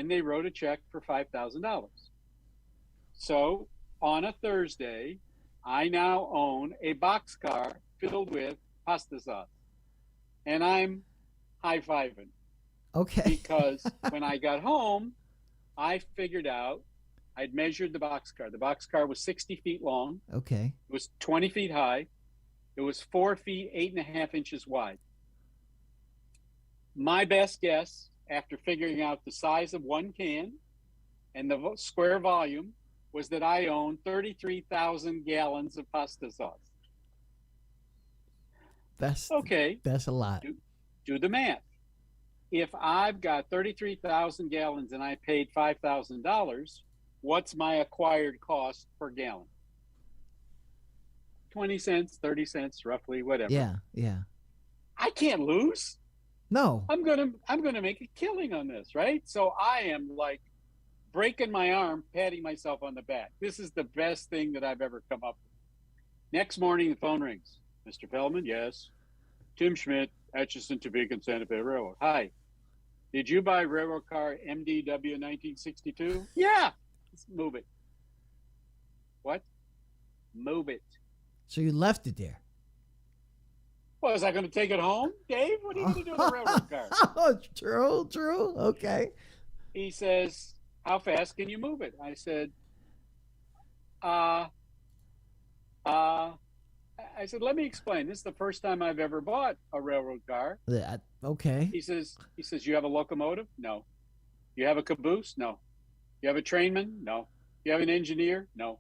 and they wrote a check for $5,000. So on a Thursday, I now own a boxcar filled with pasta sauce, and I'm high fiving Okay. because when I got home, I figured out I'd measured the boxcar. The boxcar was 60 feet long, Okay. it was 20 feet high, it was 4 feet, 8.5 inches wide. My best guess, after figuring out the size of one can and the square volume, was that I own 33,000 gallons of pasta sauce. That's Okay, that's a lot. do the math. If I've got 33,000 gallons and I paid $5,000, what's my acquired cost per gallon? 20 cents, 30 cents, roughly, whatever. Yeah. Yeah. I can't lose. No. I'm gonna make a killing on this, right? So I am like breaking my arm, patting myself on the back. This is the best thing that I've ever come up with. Next morning, the phone rings. Mr. Feldman, yes. Tim Schmidt, Atchison, Topeka, and Santa Fe Railroad. Hi. Did you buy railroad car MDW 1962? Yeah. Let's move it. What? Move it. So you left it there. Well, was I going to take it home, Dave? What are you going to do with a railroad car? Oh, true. True. Okay. He says, how fast can you move it? I said, uh, uh, I said, let me explain. This is the first time I've ever bought a railroad car. Okay. He says, you have a locomotive? No. You have a caboose? No. You have a trainman? No. You have an engineer? No.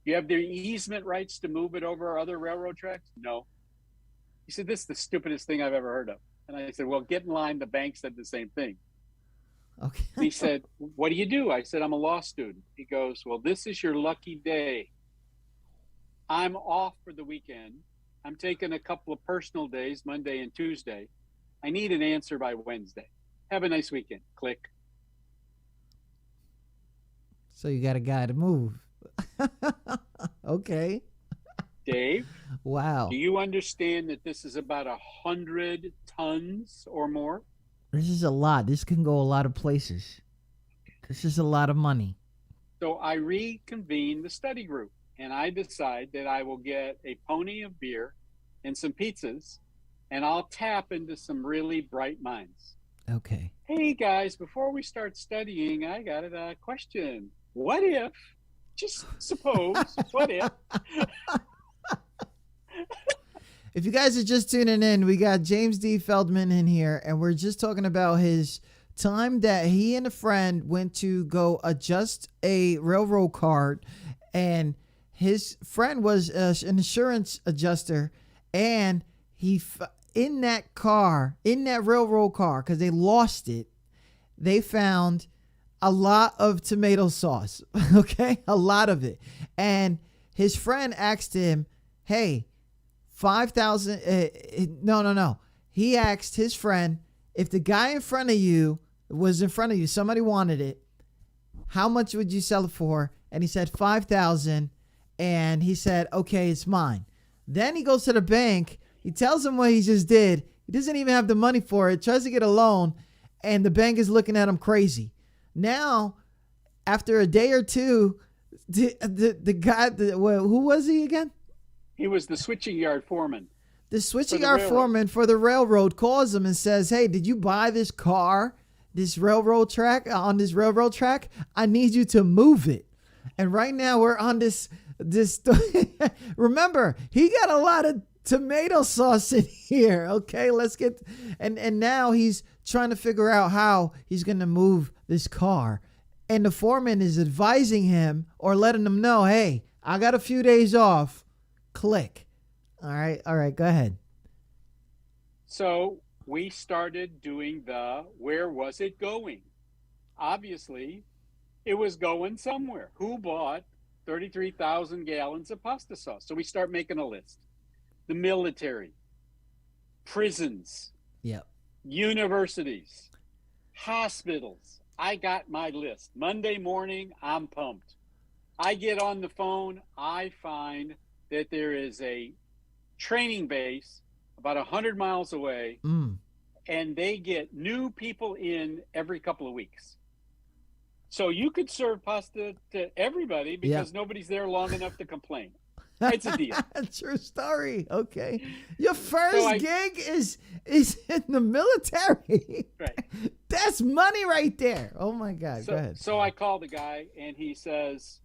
You have the easement rights to move it over other railroad tracks? No. He said, this is the stupidest thing I've ever heard of. And I said, well, get in line. The bank said the same thing. Okay. And he said, what do you do? I said, I'm a law student. He goes, well, this is your lucky day. I'm off for the weekend. I'm taking a couple of personal days, Monday and Tuesday. I need an answer by Wednesday. Have a nice weekend. Click. So you got a guy to move. Okay. Dave, Wow. do you understand that this is about 100 tons or more? This is a lot. This can go a lot of places. This is a lot of money. So I reconvene the study group and I decide that I will get a pony of beer and some pizzas and I'll tap into some really bright minds. Okay. Hey guys, before we start studying, I got a question. What if, just suppose, what if? If you guys are just tuning in, we got James D. Feldman in here, and we're just talking about his time that he and a friend went to go adjust a railroad card, and his friend was an insurance adjuster, and in that car, in that railroad car, because they lost it, they found a lot of tomato sauce. Okay, a lot of it, and his friend asked him, "Hey, 5,000? No. He asked his friend, if the guy in front of you was in front of you, somebody wanted it, how much would you sell it for?" And he said 5,000. And he said, okay, it's mine. Then he goes to the bank. He tells him what he just did. He doesn't even have the money for it. Tries to get a loan. And the bank is looking at him crazy. Now, after a day or two, the guy, who was he again? He was the switching yard foreman. The switching yard foreman for the railroad calls him and says, hey, did you buy this car, this railroad track, on this railroad track? I need you to move it. And right now we're on this remember, he got a lot of tomato sauce in here. Okay, let's get, and now he's trying to figure out how he's going to move this car. And the foreman is advising him or letting him know, hey, I got a few days off. Click. All right, go ahead. So we started doing where was it going? Obviously, it was going somewhere. Who bought 33,000 gallons of pasta sauce? So we start making a list. The military, prisons, yep, universities, hospitals. I got my list. Monday morning, I'm pumped. I get on the phone. I find that there is a training base about 100 miles away, and they get new people in every couple of weeks. So you could serve pasta to everybody because nobody's there long enough to complain. It's a deal. True story. Okay. Your first So gig is in the military. Right. That's money right there. Oh my God. Go ahead. So I call the guy and he says,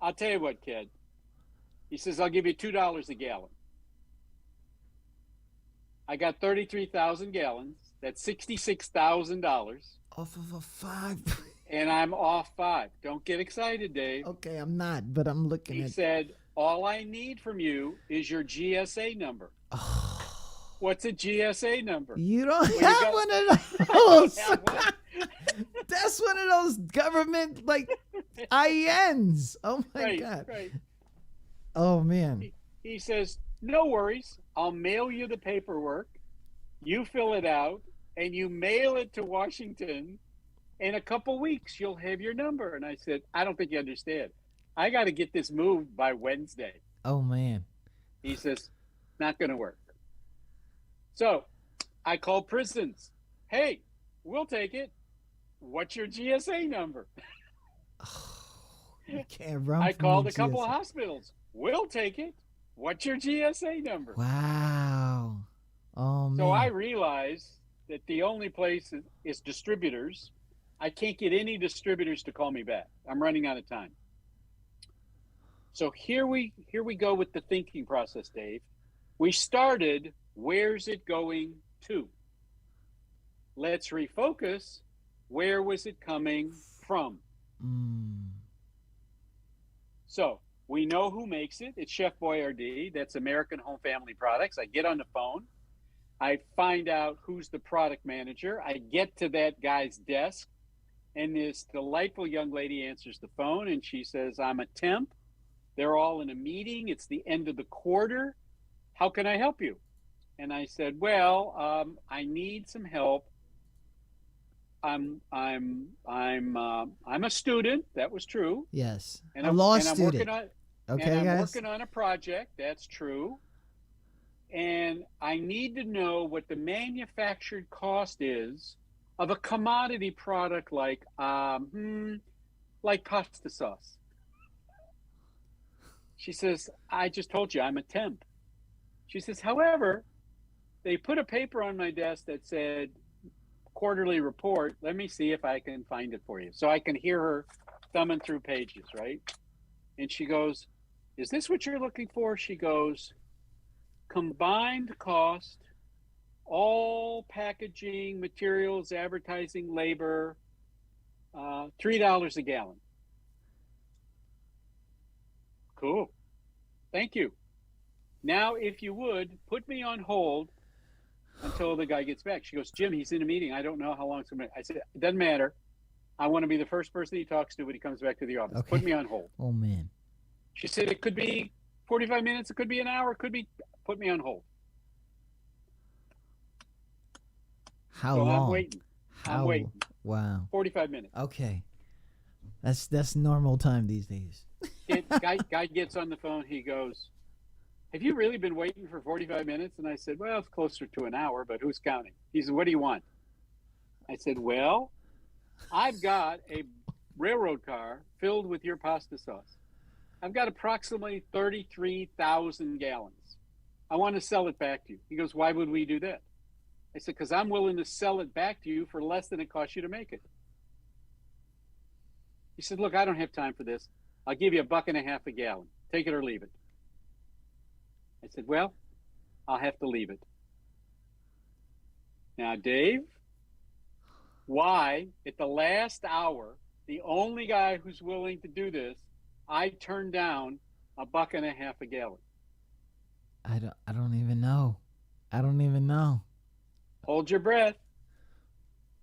I'll tell you what, kid. He says, I'll give you $2 a gallon. I got 33,000 gallons. That's $66,000. Off of a 5. And I'm off 5. Don't get excited, Dave. Okay, I'm not, but I'm looking He at. said, all I need from you is your GSA number. Oh, What's a GSA number? you don't have one of those. That's one of those government like INs. Oh my God. Right. Oh man. He says, no worries. I'll mail you the paperwork. You fill it out and you mail it to Washington. In a couple weeks, you'll have your number. And I said, I don't think you understand. I got to get this moved by Wednesday. Oh man. He says, not going to work. So I called prisons. Hey, we'll take it. What's your GSA number? You can't run. I called a GSA. couple of hospitals. We'll take it. What's your GSA number? Wow. Oh man. So I realized that the only place is distributors. I can't get any distributors to call me back. I'm running out of time. So here we go with the thinking process, Dave. We started, where's it going to? Let's refocus. Where was it coming from? So we know who makes it. It's Chef Boyardee. That's American Home Family Products. I get on the phone. I find out who's the product manager. I get to that guy's desk, and this delightful young lady answers the phone, and she says, I'm a temp. They're all in a meeting. It's the end of the quarter. How can I help you? And I said, well, I need some help. I'm a student. That was true. Yes. And a law student. I'm working on a project. That's true. And I need to know what the manufactured cost is of a commodity product like pasta sauce. She says, I just told you I'm a temp. She says, however, they put a paper on my desk that said quarterly report. Let me see if I can find it for you. So I can hear her thumbing through pages, right? And she goes, is this what you're looking for? She goes, combined cost, all packaging, materials, advertising, labor, $3 a gallon. Cool. Thank you. Now, if you would, put me on hold until the guy gets back. She goes, Jim, he's in a meeting. I don't know how long it's going to be. I said, it doesn't matter. I want to be the first person he talks to when he comes back to the office. Okay. Put me on hold. Oh, man. She said, it could be 45 minutes. It could be an hour. It could be, put me on hold. How long? I'm waiting. I'm waiting. Wow. 45 minutes. Okay. That's normal time these days. Guy gets on the phone. He goes, have you really been waiting for 45 minutes? And I said, well, it's closer to an hour, but who's counting? He said, what do you want? I said, well, I've got a railroad car filled with your pasta sauce. I've got approximately 33,000 gallons. I want to sell it back to you. He goes, why would we do that? I said, because I'm willing to sell it back to you for less than it costs you to make it. He said, look, I don't have time for this. I'll give you $1.50 a gallon. Take it or leave it. I said, well, I'll have to leave it. Now, Dave, why, at the last hour, the only guy who's willing to do this, I turned down $1.50 a gallon? I don't even know. I don't even know. Hold your breath.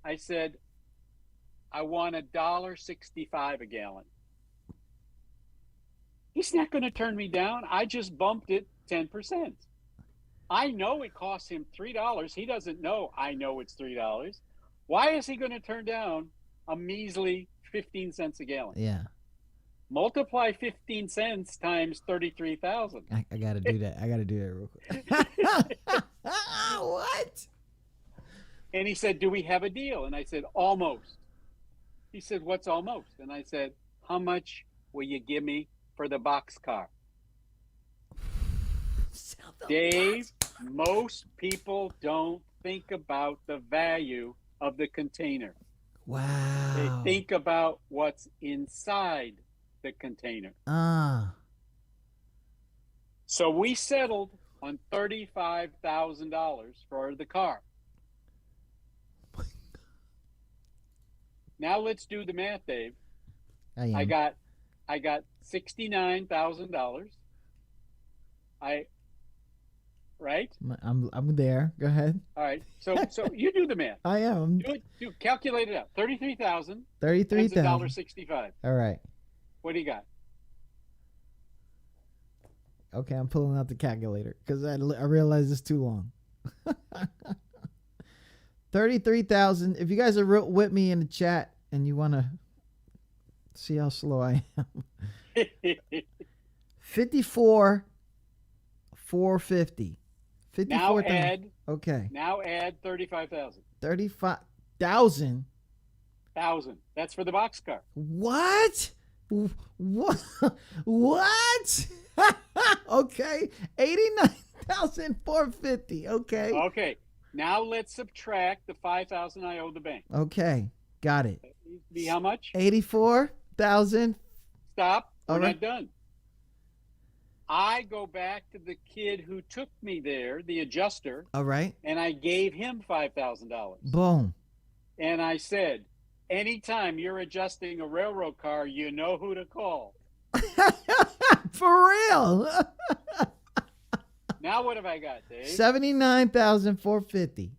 I said, I want $1.65 a gallon. He's not going to turn me down. I just bumped it 10%. I know it costs him $3. He doesn't know I know it's $3. Why is he going to turn down a measly 15 cents a gallon? Yeah. Multiply 15 cents times 33,000. I got to do that. I got to do that real quick. What? And he said, do we have a deal? And I said, almost. He said, what's almost? And I said, how much will you give me for the boxcar? Dave, most people don't think about the value of the container. Wow. They think about what's inside the container. So we settled on $35,000 for the car. Now let's do the math, Dave. I got $69,000. Right? I'm there. Go ahead. All right. So you do the math. I am. Calculate it out. 33,000. 33,000. $1.65. All right. What do you got? Okay, I'm pulling out the calculator because I realize it's too long. 33,000. If you guys are with me in the chat and you want to see how slow I am. 54,450. 54,000. Okay. Now add 35,000. 35,000. That's for the boxcar. What? What? Okay. 89,450. Okay. Okay. Now let's subtract the 5,000 I owe the bank. Okay. Got it. Be how much? 84,000. Stop. We're not done. I go back to the kid who took me there, the adjuster. All right. And I gave him $5,000. Boom. And I said, anytime you're adjusting a railroad car, you know who to call. For real. Now what have I got, Dave? 79,450.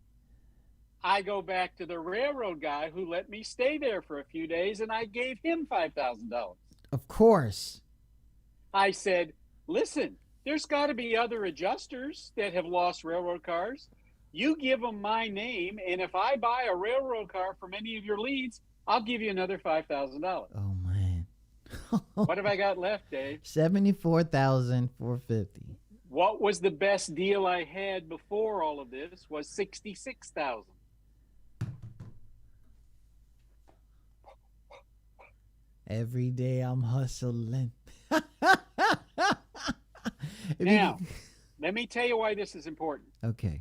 I go back to the railroad guy who let me stay there for a few days, and I gave him $5,000. Of course. I said, listen, there's got to be other adjusters that have lost railroad cars. You give them my name, and if I buy a railroad car from any of your leads, I'll give you another $5,000. Oh, man. What have I got left, Dave? 74,450. What was the best deal I had before all of this was 66,000. Every day I'm hustling. Now, let me tell you why this is important. Okay.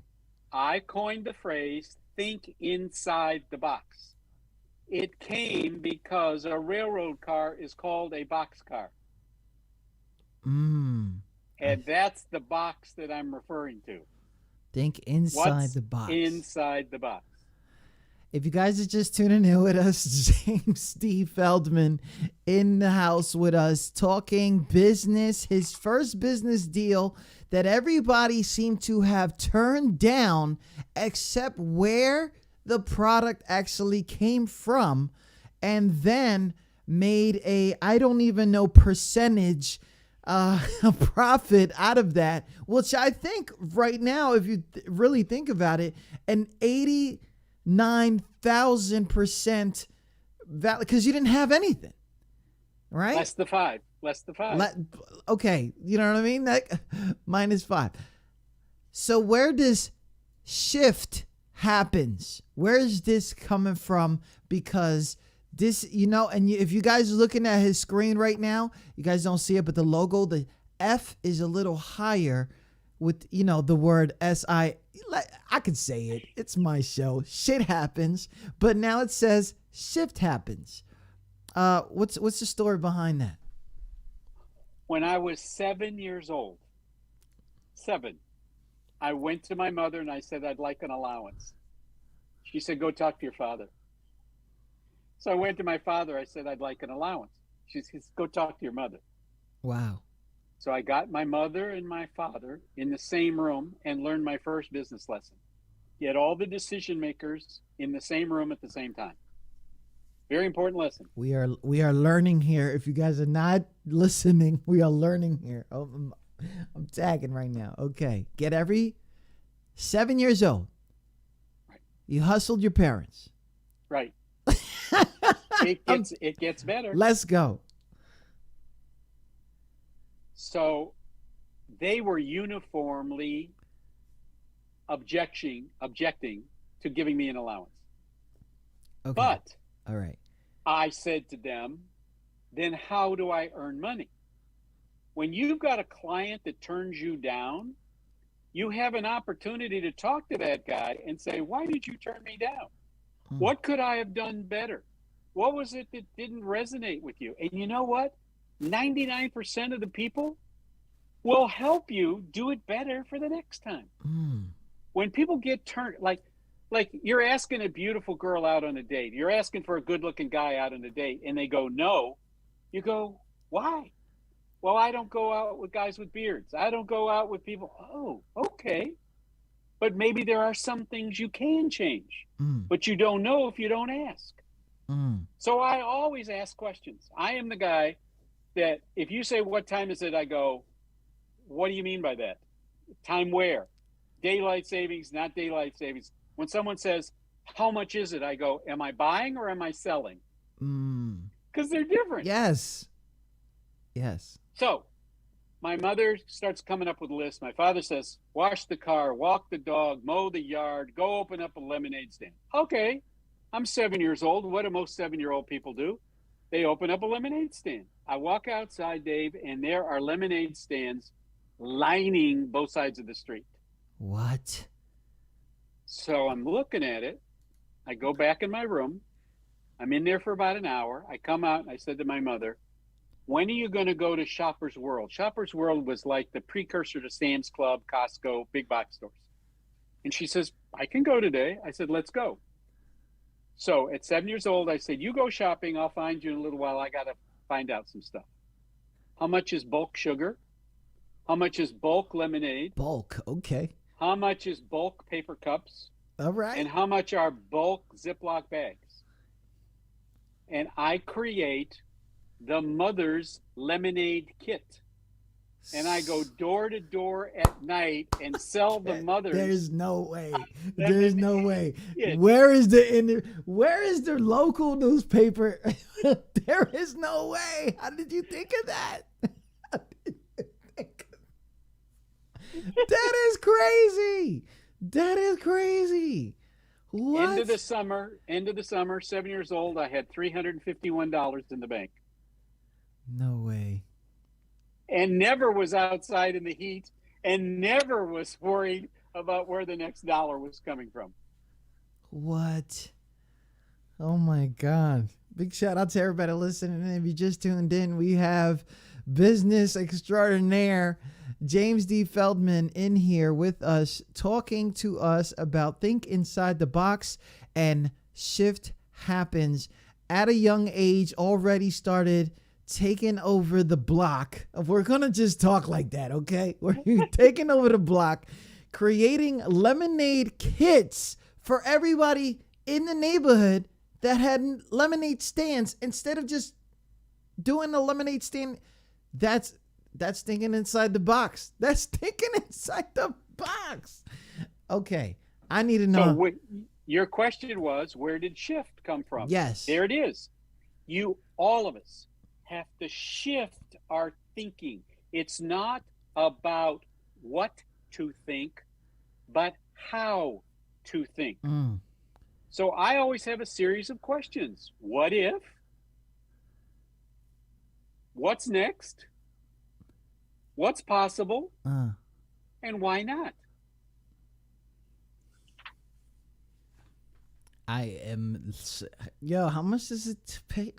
I coined the phrase, think inside the box. It came because a railroad car is called a boxcar. And that's the box that I'm referring to. Think inside the box. Inside the box. If you guys are just tuning in with us, James D. Feldman in the house with us talking business, his first business deal that everybody seemed to have turned down except where the product actually came from, and then made a, I don't even know, percentage profit out of that, which I think right now, if you really think about it, an 89,000% value, because you didn't have anything, right? Less the five. Okay, you know what I mean? That -5. So where does shift happens? Where is this coming from? Because this, and if you guys are looking at his screen right now, you guys don't see it, but the logo, the F is a little higher with, the word S-I. I could say it. It's my show. Shit happens. But now it says shift happens. What's the story behind that? When I was 7 years old, I went to my mother and I said, I'd like an allowance. She said, go talk to your father. So I went to my father. I said, I'd like an allowance. She said, go talk to your mother. Wow. So I got my mother and my father in the same room and learned my first business lesson. Get all the decision makers in the same room at the same time. Very important lesson. We are learning here. If you guys are not listening, we are learning here. Oh, I'm tagging right now. Okay. 7 years old. Right. You hustled your parents. Right. It gets better. Let's go. So they were uniformly objecting to giving me an allowance. Okay. But all right. I said to them, then how do I earn money? When you've got a client that turns you down, you have an opportunity to talk to that guy and say, why did you turn me down? What could I have done better? What was it that didn't resonate with you? And you know what? 99% of the people will help you do it better for the next time. When people get turned, like you're asking a beautiful girl out on a date, you're asking for a good-looking guy out on a date, and they go, no. You go, why? Well, I don't go out with guys with beards. I don't go out with people. Oh, okay. But maybe there are some things you can change, but you don't know if you don't ask. So I always ask questions. I am the guy that if you say, what time is it? I go, what do you mean by that? Time where? Daylight savings, not daylight savings. When someone says, how much is it? I go, am I buying or am I selling? Because they're different. Yes. So my mother starts coming up with a list. My father says, wash the car, walk the dog, mow the yard, go open up a lemonade stand. Okay, I'm 7 years old. What do most 7-year-old people do? They open up a lemonade stand. I walk outside, Dave, and there are lemonade stands lining both sides of the street. What? So I'm looking at it. I go back in my room. I'm in there for about an hour. I come out and I said to my mother, when are you going to go to Shoppers World? Shoppers World was like the precursor to Sam's Club, Costco, big box stores. And she says, I can go today. I said, let's go. So at 7 years old, I said, you go shopping. I'll find you in a little while. I got to find out some stuff. How much is bulk sugar? How much is bulk lemonade? Bulk, okay. How much is bulk paper cups? All right. And how much are bulk Ziploc bags? And I create the mother's lemonade kit. And I go door to door at night and sell the mother's. There's no way. There's no way. Where is the local newspaper? There is no way. How did you think of that? That is crazy. That is crazy. What? End of the summer, 7 years old, I had $351 in the bank. No way. And never was outside in the heat and never was worried about where the next dollar was coming from. What? Oh my God. Big shout out to everybody listening. And if you just tuned in, we have business extraordinaire James D. Feldman in here with us, talking to us about Think Inside the Box and Shift Happens. At a young age, already started taking over the block. We're going to just talk like that, okay? We're taking over the block, creating lemonade kits for everybody in the neighborhood that had lemonade stands. Instead of just doing a lemonade stand, that's thinking inside the box. That's thinking inside the box. Okay, I need to know. So your question was, where did shift come from? Yes. There it is. All of us, have to shift our thinking. It's not about what to think, but how to think. So I always have a series of questions. What if? What's next? What's possible? And why not? How much does it pay?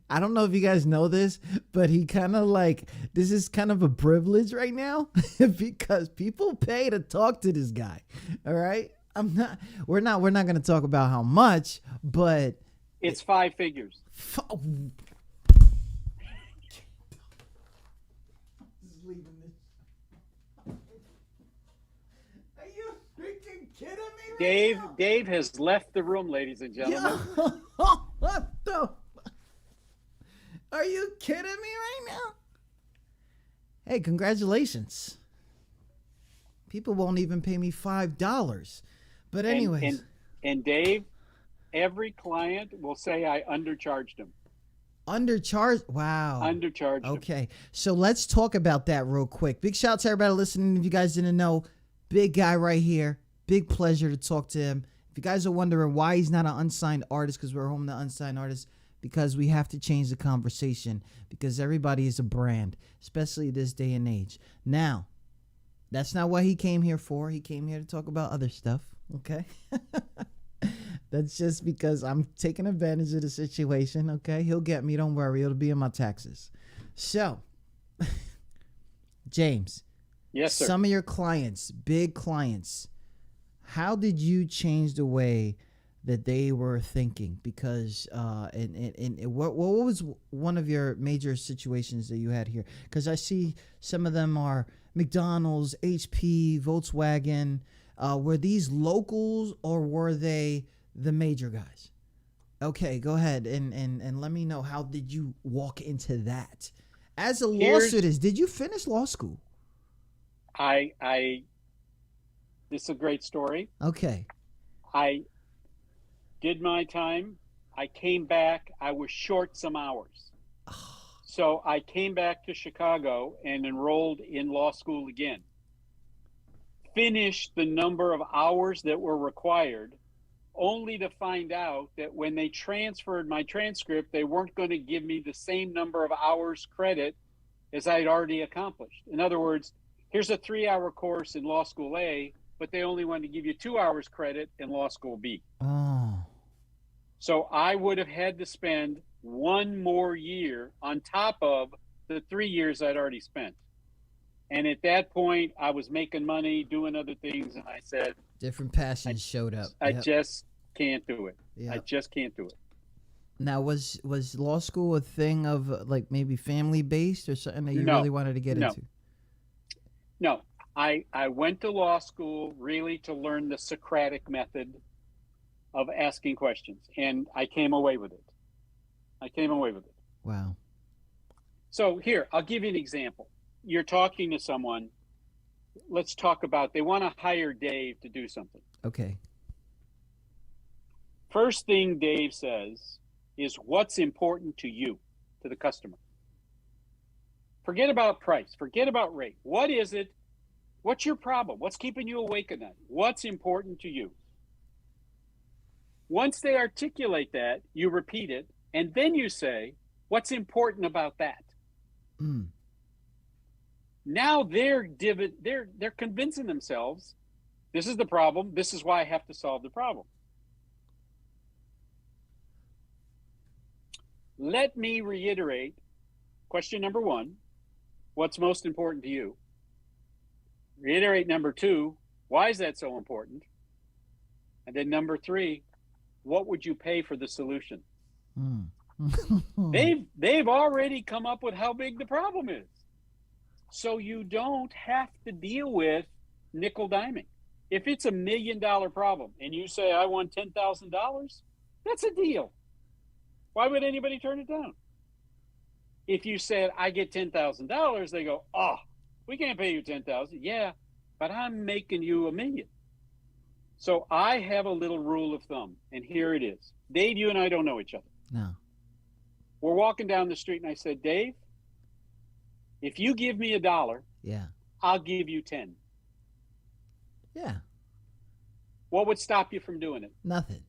I don't know if you guys know this, but he kind of this is kind of a privilege right now because people pay to talk to this guy. All right. We're not going to talk about how much, but it's 5 figures. Are you freaking kidding me right now? Dave has left the room, ladies and gentlemen. What the? Are you kidding me right now? Hey, congratulations. People won't even pay me $5. But anyways. And Dave, every client will say I undercharged him. Undercharged? Wow. Undercharged him. Okay. So let's talk about that real quick. Big shout out to everybody listening. If you guys didn't know, big guy right here. Big pleasure to talk to him. If you guys are wondering why he's not an unsigned artist, because we're home to unsigned artists, because we have to change the conversation, because everybody is a brand, especially this day and age. Now, that's not what he came here for. He came here to talk about other stuff, okay? That's just because I'm taking advantage of the situation, okay? He'll get me, don't worry. It'll be in my taxes. So, James. Yes, sir. Some of your clients, big clients, how did you change the way that they were thinking? Because what was one of your major situations that you had here? Because I see some of them are McDonald's, HP, Volkswagen. Were these locals or were they the major guys? Okay, go ahead and let me know, how did you walk into that? As a lawsuitist, did you finish law school? This is a great story. Okay. I did my time. I came back. I was short some hours. So I came back to Chicago and enrolled in law school again. Finished the number of hours that were required, only to find out that when they transferred my transcript, they weren't going to give me the same number of hours credit as I had already accomplished. In other words, here's a 3-hour course in law school A, but they only wanted to give you 2 hours credit in law school B. Oh. So I would have had to spend 1 more year on top of the 3 years I'd already spent. And at that point, I was making money, doing other things, and I said, different passions showed up. I just can't do it. Yep. I just can't do it. Now, was law school a thing of like maybe family based or something that you really wanted to get into? No, I went to law school really to learn the Socratic method of asking questions, and I came away with it. Wow. So here, I'll give you an example. You're talking to someone. Let's talk about, they want to hire Dave to do something. Okay. First thing Dave says is, what's important to you, to the customer? Forget about price. Forget about rate. What is it? What's your problem? What's keeping you awake at night? What's important to you? Once they articulate that, you repeat it, and then you say, what's important about that? Mm. Now they're convincing themselves, this is the problem. This is why I have to solve the problem. Let me reiterate question number 1, what's most important to you? Reiterate number 2, why is that so important? And then number 3, what would you pay for the solution? They've already come up with how big the problem is. So you don't have to deal with nickel diming. If it's $1 million problem and you say, I want $10,000, that's a deal. Why would anybody turn it down? If you said, I get $10,000, they go, oh, we can't pay you $10,000. Yeah, but I'm making you $1 million. So I have a little rule of thumb, and here it is. Dave, you and I don't know each other. No. We're walking down the street, and I said, Dave, if you give me $1, Yeah. I'll give you 10. Yeah. What would stop you from doing it? Nothing.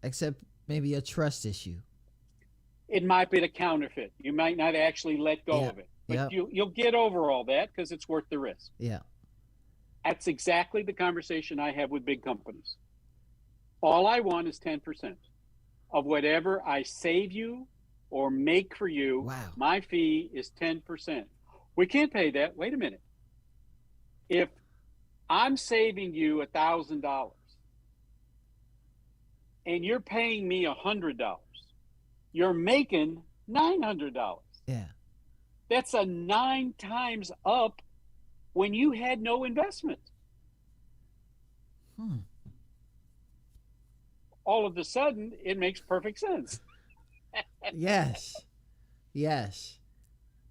Except maybe a trust issue. It might be a counterfeit. You might not actually let go of it. But you'll get over all that because it's worth the risk. Yeah. That's exactly the conversation I have with big companies. All I want is 10% of whatever I save you or make for you. Wow. My fee is 10%. We can't pay that. Wait a minute. If I'm saving you $1,000 and you're paying me $100, you're making $900. Yeah. That's a 9 times up when you had no investment. All of a sudden, it makes perfect sense. Yes. Yes.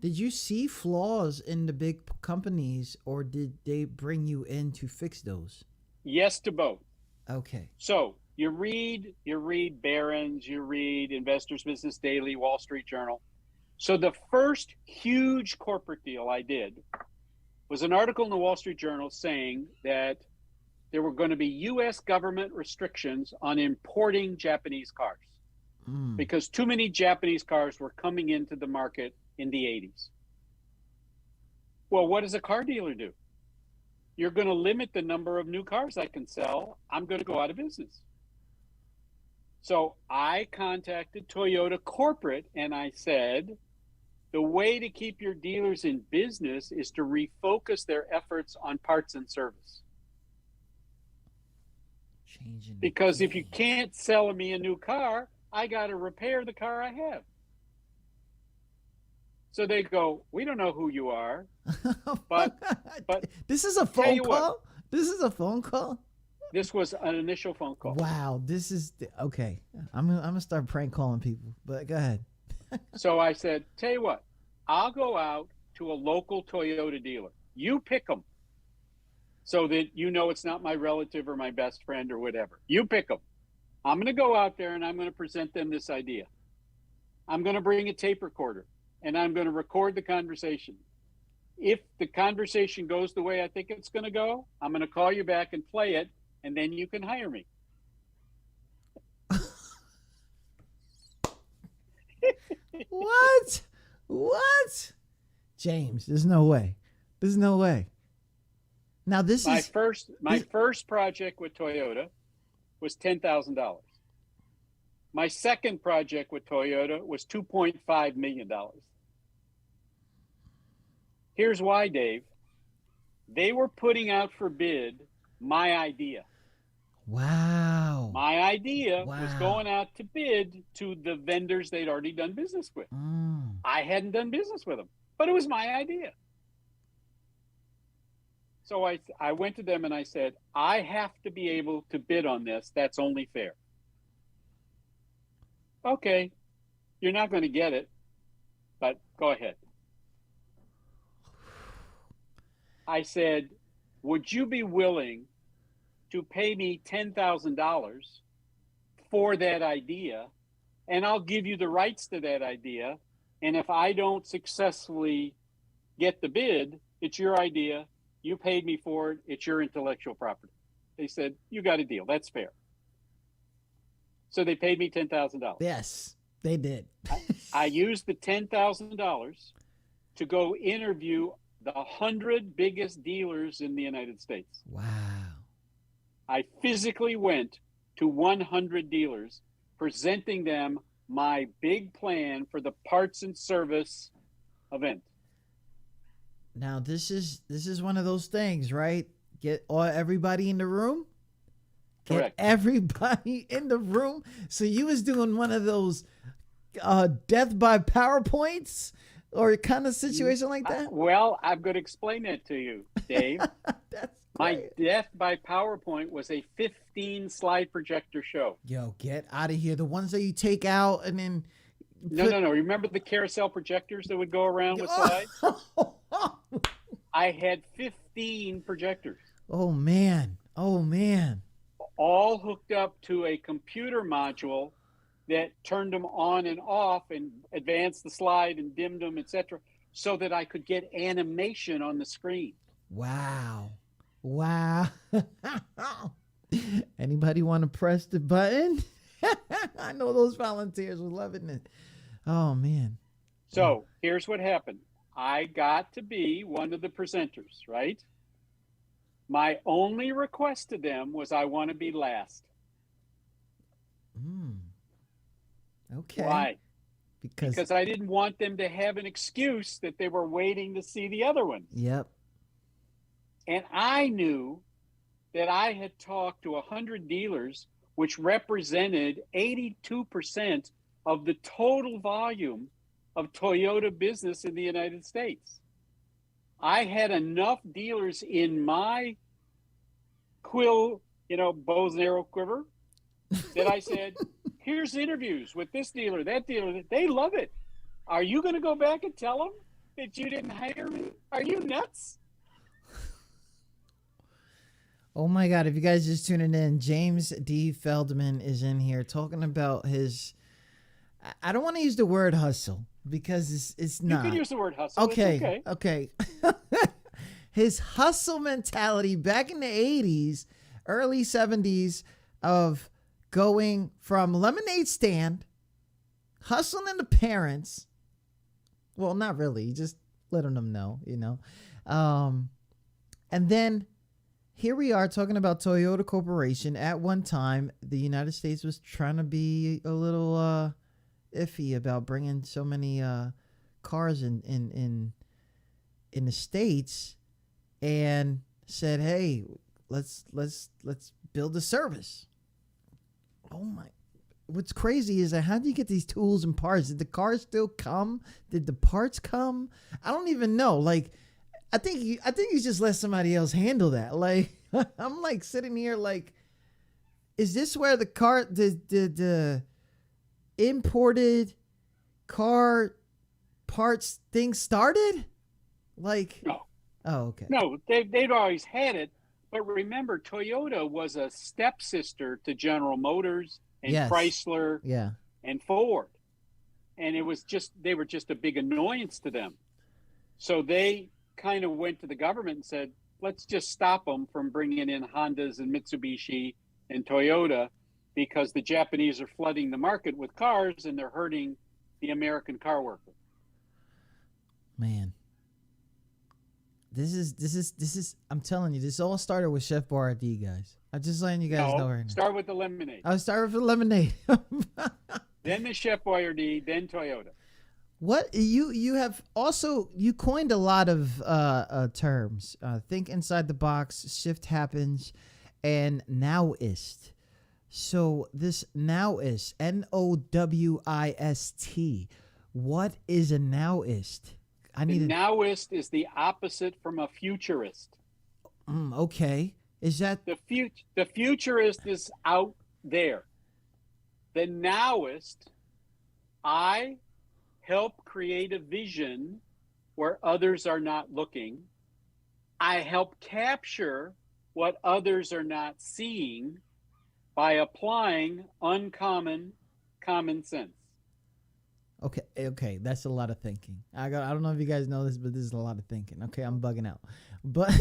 Did you see flaws in the big companies, or did they bring you in to fix those? Yes to both. Okay. So you read Barron's, you read Investors Business Daily, Wall Street Journal. So the first huge corporate deal I did was an article in the Wall Street Journal saying that there were going to be U.S. government restrictions on importing Japanese cars because too many Japanese cars were coming into the market in the 80s. Well, what does a car dealer do? You're going to limit the number of new cars I can sell. I'm going to go out of business. So I contacted Toyota corporate and I said, the way to keep your dealers in business is to refocus their efforts on parts and service. Because if you can't sell me a new car, I got to repair the car I have. So they go, we don't know who you are, but this is a phone call. This is a phone call. This was an initial phone call. Wow, this is okay. I'm gonna start prank calling people, but go ahead. So I said, tell you what, I'll go out to a local Toyota dealer. You pick them, so that you know it's not my relative or my best friend or whatever. You pick them. I'm going to go out there and I'm going to present them this idea. I'm going to bring a tape recorder and I'm going to record the conversation. If the conversation goes the way I think it's going to go, I'm going to call you back and play it, and then you can hire me. What? James, there's no way. There's no way. Now my first project with Toyota was $10,000. My second project with Toyota was $2.5 million. Here's why, Dave. They were putting out for bid my idea. Wow. My idea was going out to bid to the vendors they'd already done business with. I hadn't done business with them, but it was my idea. So I went to them and I said, I have to be able to bid on this. That's only fair. Okay, you're not going to get it, but go ahead. I said, would you be willing to pay me $10,000 for that idea, and I'll give you the rights to that idea, and if I don't successfully get the bid, it's your idea, you paid me for it, it's your intellectual property. They said, you got a deal, that's fair. So they paid me $10,000. Yes, they did. I used the $10,000 to go interview the 100 biggest dealers in the United States. Wow. I physically went to 100 dealers, presenting them my big plan for the parts and service event. Now this is one of those things, right? Get everybody in the room. Correct. Everybody in the room. So you was doing one of those death by PowerPoints or kind of situation like that? Well, I'm going to explain that to you, Dave. That's my great. death by PowerPoint was a 15 slide projector show. Yo, get out of here. The ones that you take out and then No. Remember the carousel projectors that would go around with slides? I had 15 projectors. Oh man. All hooked up to a computer module that turned them on and off and advanced the slide and dimmed them, etc., so that I could get animation on the screen. Wow. Anybody want to press the button? I know those volunteers were loving it. Oh man. So here's what happened. I got to be one of the presenters, right? My only request to them was I want to be last. Okay. Why? Because I didn't want them to have an excuse that they were waiting to see the other ones. Yep. And I knew that I had talked to 100 dealers, which represented 82% of the total volume of Toyota business in the United States. I had enough dealers in my bows and arrow quiver that I said, here's interviews with this dealer, that dealer. They love it. Are you going to go back and tell them that you didn't hire me? Are you nuts? Oh my God, if you guys just tuning in, James D. Feldman is in here talking about his, I don't want to use the word hustle because it's not. You can use the word hustle. Okay. His hustle mentality back in the 80s, early 70s of going from lemonade stand, hustling the parents. Well, not really, just letting them know, and then here we are talking about Toyota Corporation. At one time, the United States was trying to be a little iffy about bringing so many cars in the States, and said, "Hey, let's build a service." Oh my! What's crazy is that how do you get these tools and parts? Did the cars still come? Did the parts come? I don't even know. Like, I think you just let somebody else handle that. Like, I'm like sitting here like, is this where the imported car parts thing started? Like, No. Oh, okay. No, they'd always had it. But remember, Toyota was a stepsister to General Motors and Yes. Chrysler Yeah. and Ford. And they were just a big annoyance to them. So they kind of went to the government and said, let's just stop them from bringing in Hondas and Mitsubishi and Toyota, because the Japanese are flooding the market with cars and they're hurting the American car worker. Man. This is I'm telling you, this all started with Chef Boyardee, guys. I'm just letting you guys know right now. Start with the lemonade. I'll start with the lemonade. Then the Chef Boyardee, then Toyota. What you have also, you coined a lot of terms. Think inside the box, shift happens, and nowist. So this nowist, Nowist. What is a nowist? Nowist is the opposite from a futurist. Okay. Is that the futurist is out there. The nowist, I help create a vision where others are not looking. I help capture what others are not seeing by applying uncommon common sense. Okay, that's a lot of thinking. I don't know if you guys know this, but this is a lot of thinking. Okay, I'm bugging out. But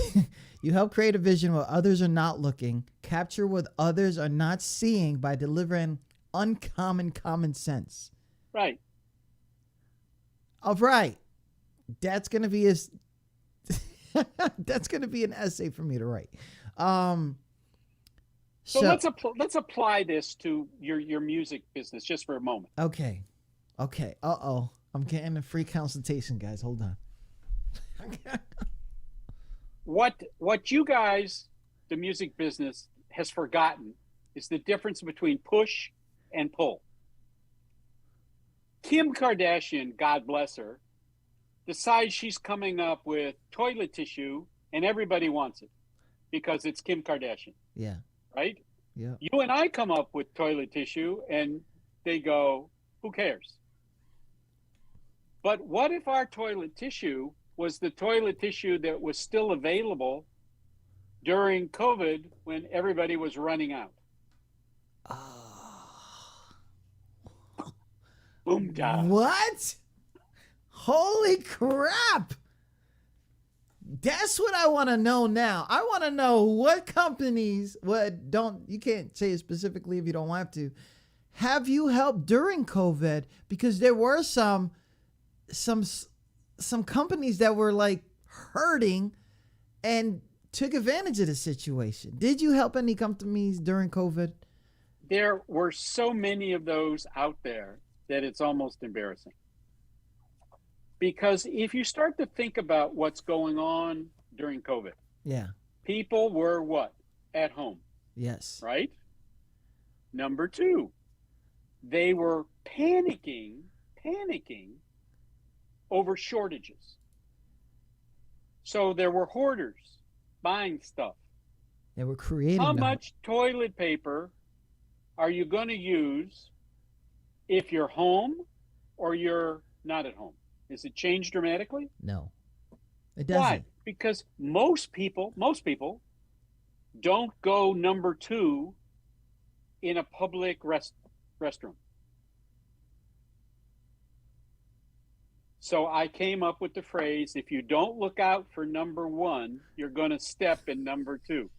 you help create a vision where others are not looking, capture what others are not seeing by delivering uncommon common sense. Right. All right. That's going to be that's going to be an essay for me to write. So let's apply this to your music business just for a moment. Okay. I'm getting a free consultation, guys. Hold on. What you guys, the music business, has forgotten is the difference between push and pull. Kim Kardashian, God bless her, decides she's coming up with toilet tissue and everybody wants it because it's Kim Kardashian. Yeah. Right? Yeah. You and I come up with toilet tissue and they go, who cares? But what if our toilet tissue was the toilet tissue that was still available during COVID when everybody was running out? Boom, da. What? Holy crap. That's what I want to know now. I want to know what companies, you can't say it specifically if you don't want to, have you helped during COVID? Because there were some companies that were like hurting and took advantage of the situation. Did you help any companies during COVID? There were so many of those out there that it's almost embarrassing. Because if you start to think about what's going on during COVID, yeah, people were what? At home. Yes. Right? Number two, they were panicking over shortages. So there were hoarders buying stuff. They were creating. How much toilet paper are you going to use if you're home or you're not at home? Is it changed dramatically? No, it doesn't. Why? Because most people don't go number two in a public restroom. So I came up with the phrase, if you don't look out for number one, you're going to step in number two.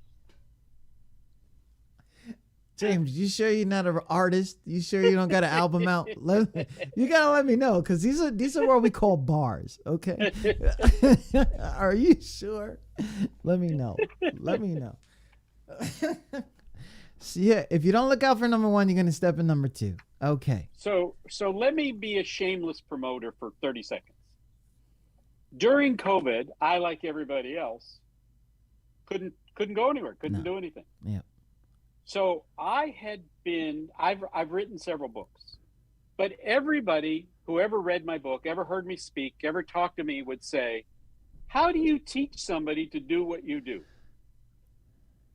James, you sure you're not an artist? You sure you don't got an album out? You gotta let me know, because these are what we call bars. Okay. Are you sure? Let me know. Let me know. So yeah, if you don't look out for number one, you're gonna step in number two. Okay. So let me be a shameless promoter for 30 seconds. During COVID, I, like everybody else, couldn't go anywhere, couldn't do anything. Yeah. So I've written several books, but everybody who ever read my book, ever heard me speak, ever talked to me would say, how do you teach somebody to do what you do?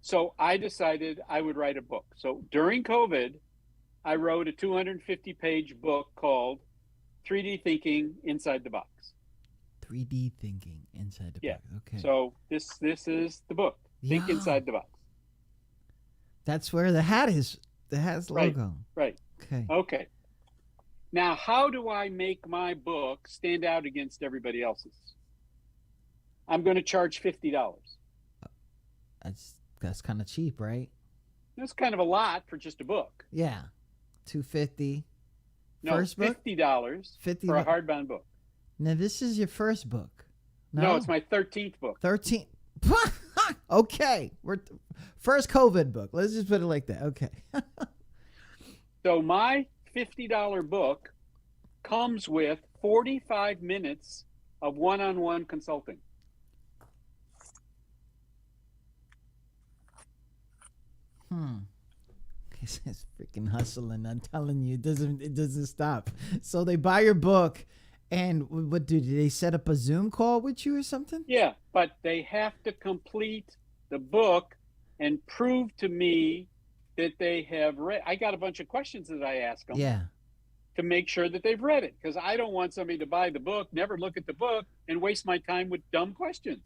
So I decided I would write a book. So during COVID, I wrote a 250-page book called 3D Thinking Inside the Box. 3D Thinking Inside the Box. Okay. So this is the book. Think Inside the Box. That's where the hat is. The hat's logo. Right. Okay. Now, how do I make my book stand out against everybody else's? I'm going to charge $50. That's kind of cheap, right? That's kind of a lot for just a book. Yeah. $250. No, first book? $50 for a hardbound book. Now, this is your first book. No, it's my 13th book. 13th. Okay. We're first COVID book. Let's just put it like that. Okay. So my $50 book comes with 45 minutes of one-on-one consulting. He's freaking hustling. I'm telling you, it doesn't stop. So they buy your book, and what do they set up a Zoom call with you or something? Yeah, but they have to complete the book and prove to me that they have read. I got a bunch of questions that I ask them. Yeah. To make sure that they've read it, because I don't want somebody to buy the book, never look at the book, and waste my time with dumb questions.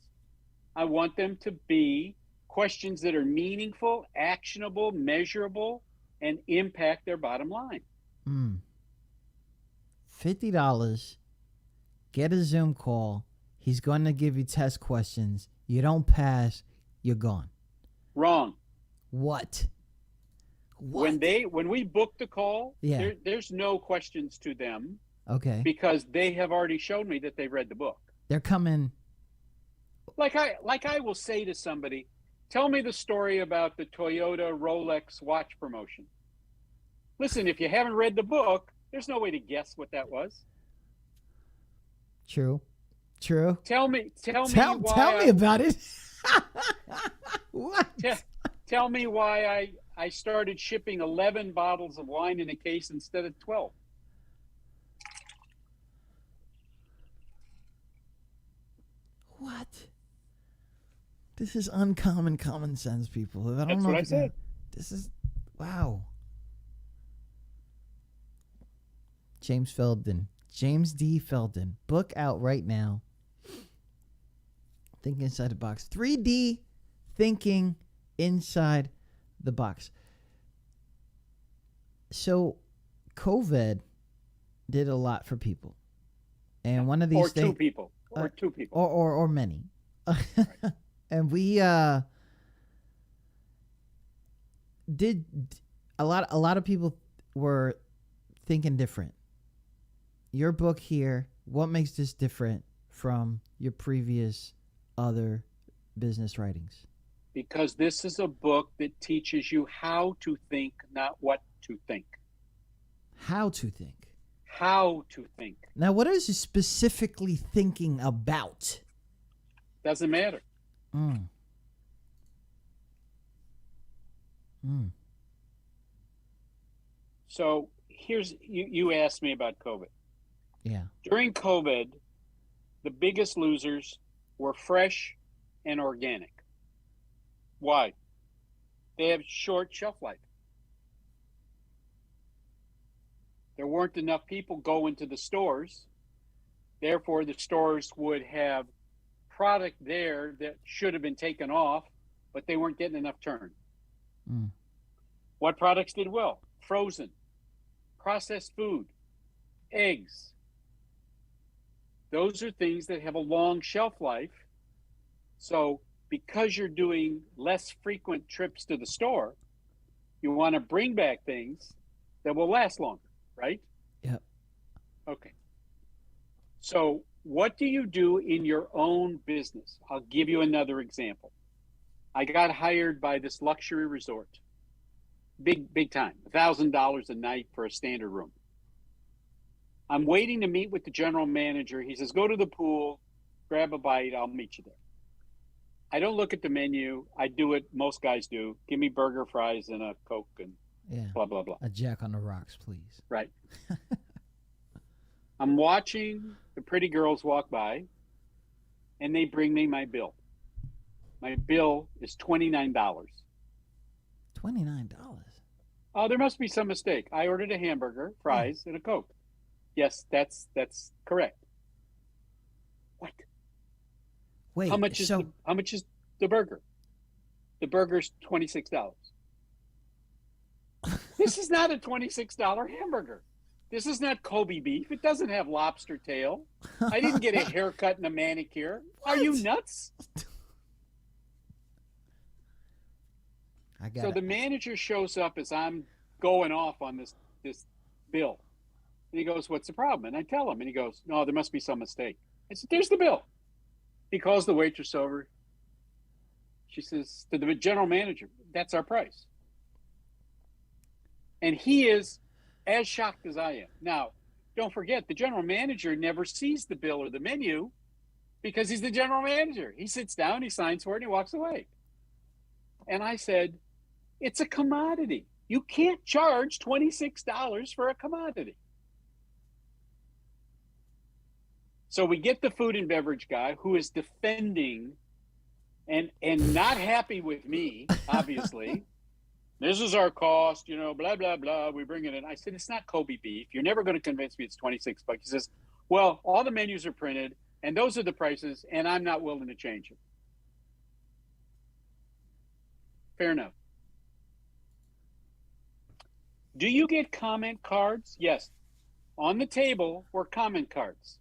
I want them to be questions that are meaningful, actionable, measurable, and impact their bottom line. $50. Get a Zoom call. He's going to give you test questions. You don't pass, you're gone. Wrong. What? When we book the call, yeah. there's no questions to them. Okay. Because they have already shown me that they've read the book. They're coming. Like I will say to somebody, tell me the story about the Toyota Rolex watch promotion. Listen, if you haven't read the book, there's no way to guess what that was. True. Tell me about it. What? Tell me why I started shipping 11 bottles of wine in a case instead of 12. What? This is uncommon common sense, people. I don't That's know what I said. This is, wow. James D. Feldman. Book out right now. Think Inside the Box. 3D Thinking Inside the Box. So, COVID did a lot for people. And one of these things... Or two people. Or many. Right. And we did a lot of people were thinking different. Your book here, what makes this different from your previous other business writings? Because this is a book that teaches you how to think, not what to think. How to think. How to think. Now, what is you specifically thinking about? Doesn't matter. So here's, you asked me about COVID. Yeah. During COVID, the biggest losers were fresh and organic. Why? They have short shelf life. There weren't enough people going to the stores. Therefore, the stores would have product there that should have been taken off, but they weren't getting enough turn. What products did well? Frozen, processed food, eggs. Those are things that have a long shelf life. So because you're doing less frequent trips to the store, You want to bring back things that will last longer, right? Yep. Okay. So what do you do in your own business? I'll give you another example. I got hired by this luxury resort. Big time. $1,000 a night for a standard room. I'm waiting to meet with the general manager. He says, go to the pool, grab a bite. I'll meet you there. I don't look at the menu. I do what most guys do. Give me burger, fries, and a Coke, and blah, blah, blah. A Jack on the Rocks, please. Right. I'm watching the pretty girls walk by, and they bring me my bill. My bill is $29. $29? Oh, there must be some mistake. I ordered a hamburger, fries, and a Coke. Yes, that's correct. What? Wait, how much is the burger? The burger's $26. This is not a $26 hamburger. This is not Kobe beef. It doesn't have lobster tail. I didn't get a haircut and a manicure. Are you nuts? So the manager shows up as I'm going off on this bill. And he goes, what's the problem? And I tell him, and he goes, no, there must be some mistake. I said, there's the bill. He calls the waitress over. She says to the general manager, that's our price. And he is as shocked as I am. Now, don't forget, the general manager never sees the bill or the menu because he's the general manager. He sits down, he signs for it, and he walks away. And I said, it's a commodity. You can't charge $26 for a commodity. So we get the food and beverage guy who is defending and not happy with me, obviously. This is our cost, blah, blah, blah. We bring it in. I said, it's not Kobe beef. You're never going to convince me it's $26. He says, well, all the menus are printed, and those are the prices, and I'm not willing to change them. Fair enough. Do you get comment cards? Yes. On the table were comment cards.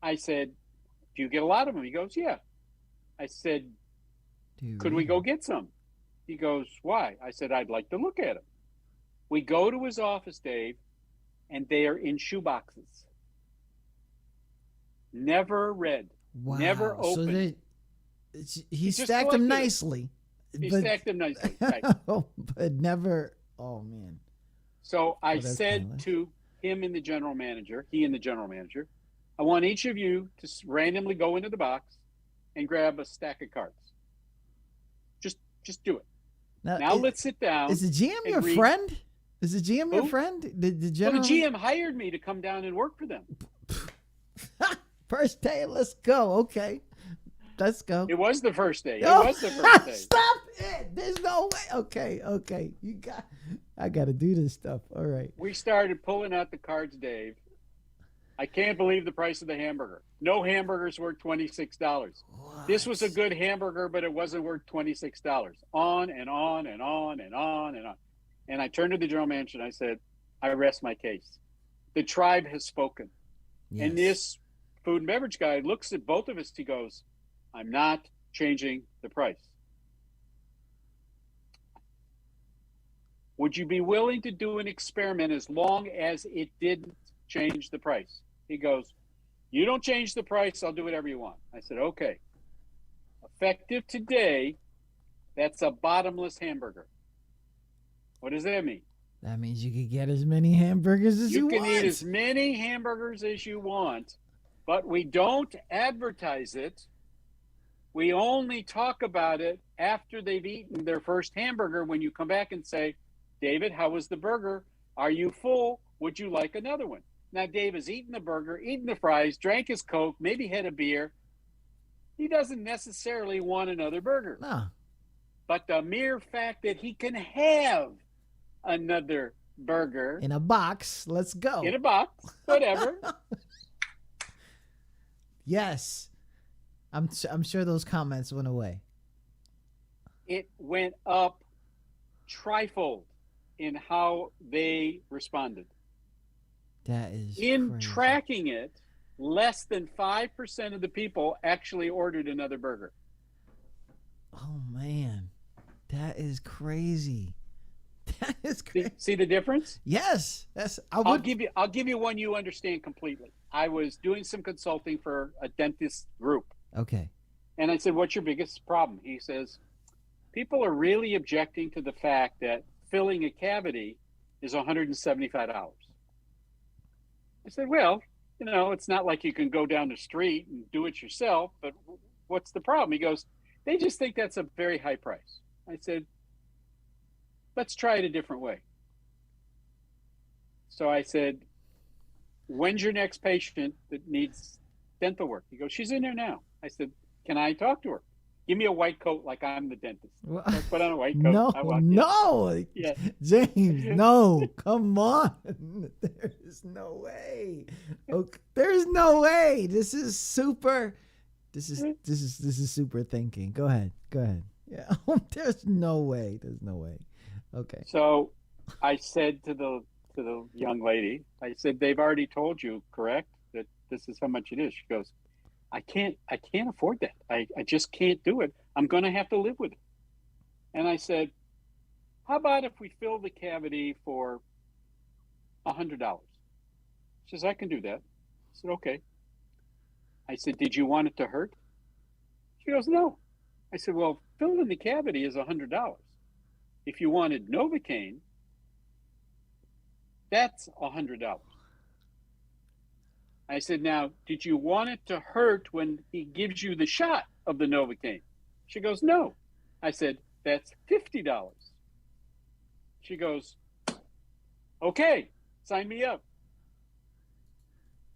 I said, do you get a lot of them? He goes, yeah. I said, could we go get some? He goes, why? I said, I'd like to look at them. We go to his office, Dave, and they are in shoe boxes. Never read. Wow. Never opened. So he stacked them nicely. He stacked them nicely, right. But never, oh, man. So I said to him and the general manager, I want each of you to randomly go into the box and grab a stack of cards. Just do it. Now let's sit down. Is the GM your friend? Is the GM your friend? The general? Well, the GM hired me to come down and work for them. First day, let's go. Okay. Let's go. It was the first day. Stop it. There's no way. Okay. I got to do this stuff. All right. We started pulling out the cards, Dave. I can't believe the price of the hamburger. No hamburgers worth $26. What? This was a good hamburger, but it wasn't worth $26. On and on and on and on and on. And I turned to the general manager and I said, I rest my case. The tribe has spoken. Yes. And this food and beverage guy looks at both of us. He goes, I'm not changing the price. Would you be willing to do an experiment as long as it didn't change the price? He goes, you don't change the price, I'll do whatever you want. I said, okay. Effective today, that's a bottomless hamburger. What does that mean? That means you can get as many hamburgers as you want. You can eat as many hamburgers as you want, but we don't advertise it. We only talk about it after they've eaten their first hamburger when you come back and say, David, how was the burger? Are you full? Would you like another one? Now, Dave has eaten the burger, eaten the fries, drank his Coke, maybe had a beer. He doesn't necessarily want another burger. No. But the mere fact that he can have another burger. In a box. Let's go. In a box. Whatever. Yes. I'm sure those comments went away. It went up trifold in how they responded. That is in crazy. Tracking it, less than 5% of the people actually ordered another burger. Oh man, that is crazy. That is See, great. see the difference? Yes, that's I I'll would. give you one you understand completely. I was doing some consulting for a dentist group, Okay. and I said, "What's your biggest problem?" He says, "People are really objecting to the fact that filling a cavity is $175." I said, "Well, it's not like you can go down the street and do it yourself, but what's the problem?" He goes, "They just think that's a very high price." I said, "Let's try it a different way." So I said, "When's your next patient that needs dental work?" He goes, "She's in there now." I said, "Can I talk to her? Give me a white coat like I'm the dentist." Well, So I put on a white coat. no, I walk in. no, Yeah. James, no, come on. There is no way. Okay, there's no way. This is super. This is super thinking. Go ahead. Yeah. There's no way. Okay. So I said to the young lady, I said, "They've already told you, correct, that this is how much it is?" She goes, I can't afford that. I just can't do it. I'm going to have to live with it." And I said, "How about if we fill the cavity for $100?" She says, "I can do that." I said, "Okay." I said, "Did you want it to hurt?" She goes, "No." I said, "Well, filling the cavity is $100. If you wanted Novocaine, that's $100." I said, "Now, did you want it to hurt when he gives you the shot of the Novocaine?" She goes, "No." I said, "That's $50. She goes, "Okay, sign me up."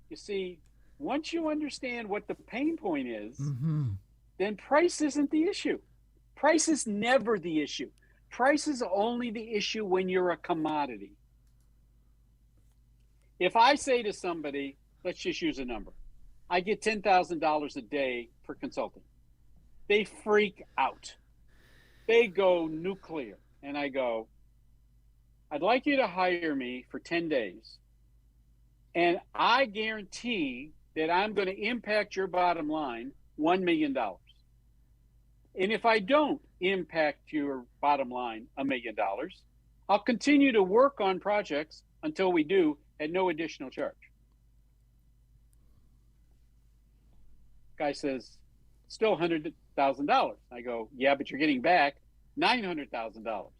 You see, once you understand what the pain point is, then price isn't the issue. Price is never the issue. Price is only the issue when you're a commodity. If I say to somebody, let's just use a number, I get $10,000 a day for consulting, they freak out. They go nuclear. And I go, "I'd like you to hire me for 10 days. And I guarantee that I'm going to impact your bottom line $1 million. And if I don't impact your bottom line $1 million, I'll continue to work on projects until we do at no additional charge." Guy says, "Still $100,000. I go, "Yeah, but you're getting back $900,000.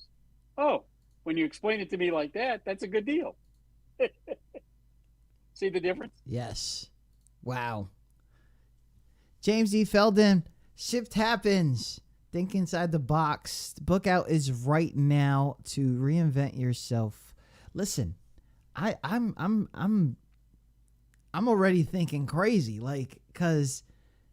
"Oh, when you explain it to me like that, that's a good deal." See the difference? Yes. Wow. James D. Feldman, Shift Happens. Think inside the box. The book out is right now to reinvent yourself. Listen, I'm already thinking crazy, like, cause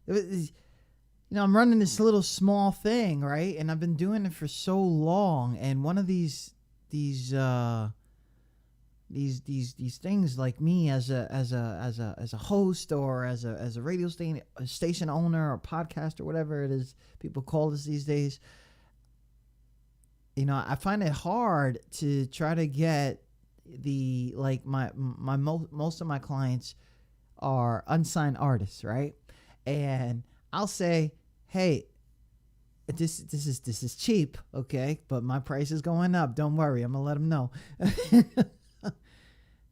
I'm running this little small thing, right? And I've been doing it for so long. And one of these things, like me as a host, or as a radio station owner, or podcast, or whatever it is people call this these days, I find it hard to try to get my most of my clients are unsigned artists, right? And I'll say, "Hey, this is cheap, okay, but my price is going up. Don't worry, I'm gonna let them know."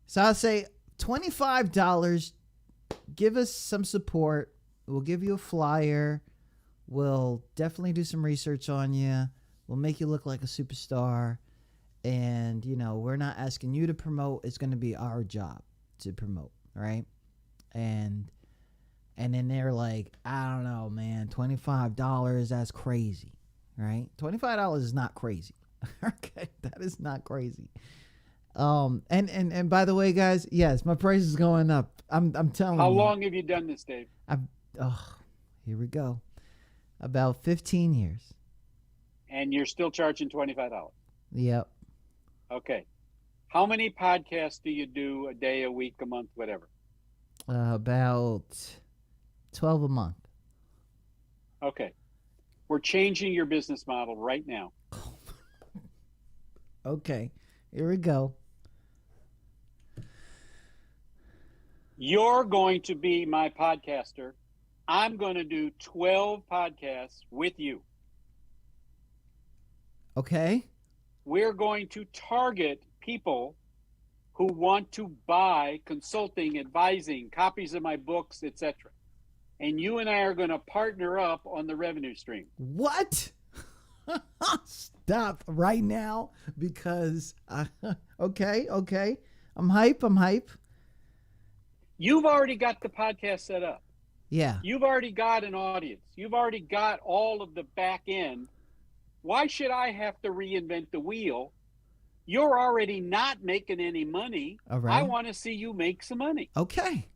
So I'll say $25. Give us some support. We'll give you a flyer. We'll definitely do some research on you. We'll make you look like a superstar. And we're not asking you to promote. It's going to be our job to promote, right? And then they're like, "I don't know, man, $25, that's crazy," right? $25 is not crazy. Okay, that is not crazy. And by the way, guys, yes, my price is going up. I'm telling you. How long have you done this, Dave? Here we go. About 15 years. And you're still charging $25? Yep. Okay. How many podcasts do you do a day, a week, a month, whatever? About 12 a month. Okay. We're changing your business model right now. Okay. Here we go. You're going to be my podcaster. I'm going to do 12 podcasts with you. Okay. we're going to target people who want to buy consulting, advising, copies of my books, etc. And you and I are going to partner up on the revenue stream. What? Stop right now, because okay. I'm hype. You've already got the podcast set up. Yeah. You've already got an audience. You've already got all of the back end. Why should I have to reinvent the wheel? You're already not making any money. All right. I want to see you make some money. Okay.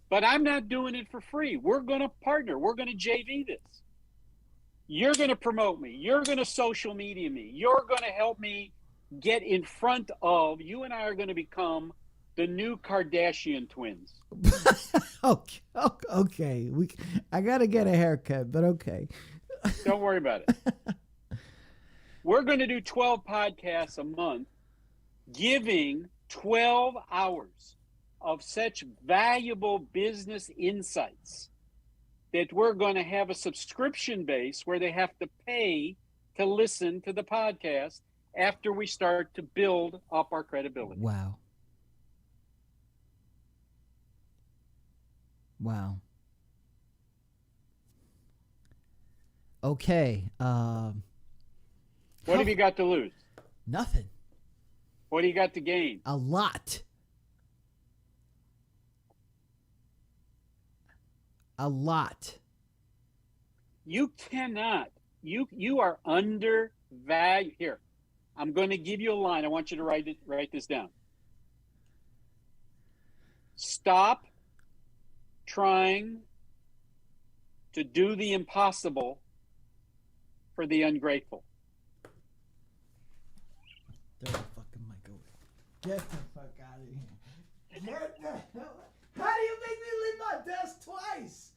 But I'm not doing it for free. We're going to partner. We're going to JV this. You're going to promote me. You're going to social media me. You're going to help me get in front of, you and I are going to become the new Kardashian twins. Okay. I got to get a haircut, but okay. Don't worry about it. We're going to do 12 podcasts a month, giving 12 hours of such valuable business insights that we're going to have a subscription base where they have to pay to listen to the podcast after we start to build up our credibility. Wow. Okay. What have you got to lose? Nothing. What do you got to gain? A lot. You cannot. You are undervalued. Here, I'm going to give you a line. I want you to write this down. Stop trying to do the impossible for the ungrateful. Throw the fucking mic away. Get the fuck out of here. What the hell? How do you make me leave my desk twice?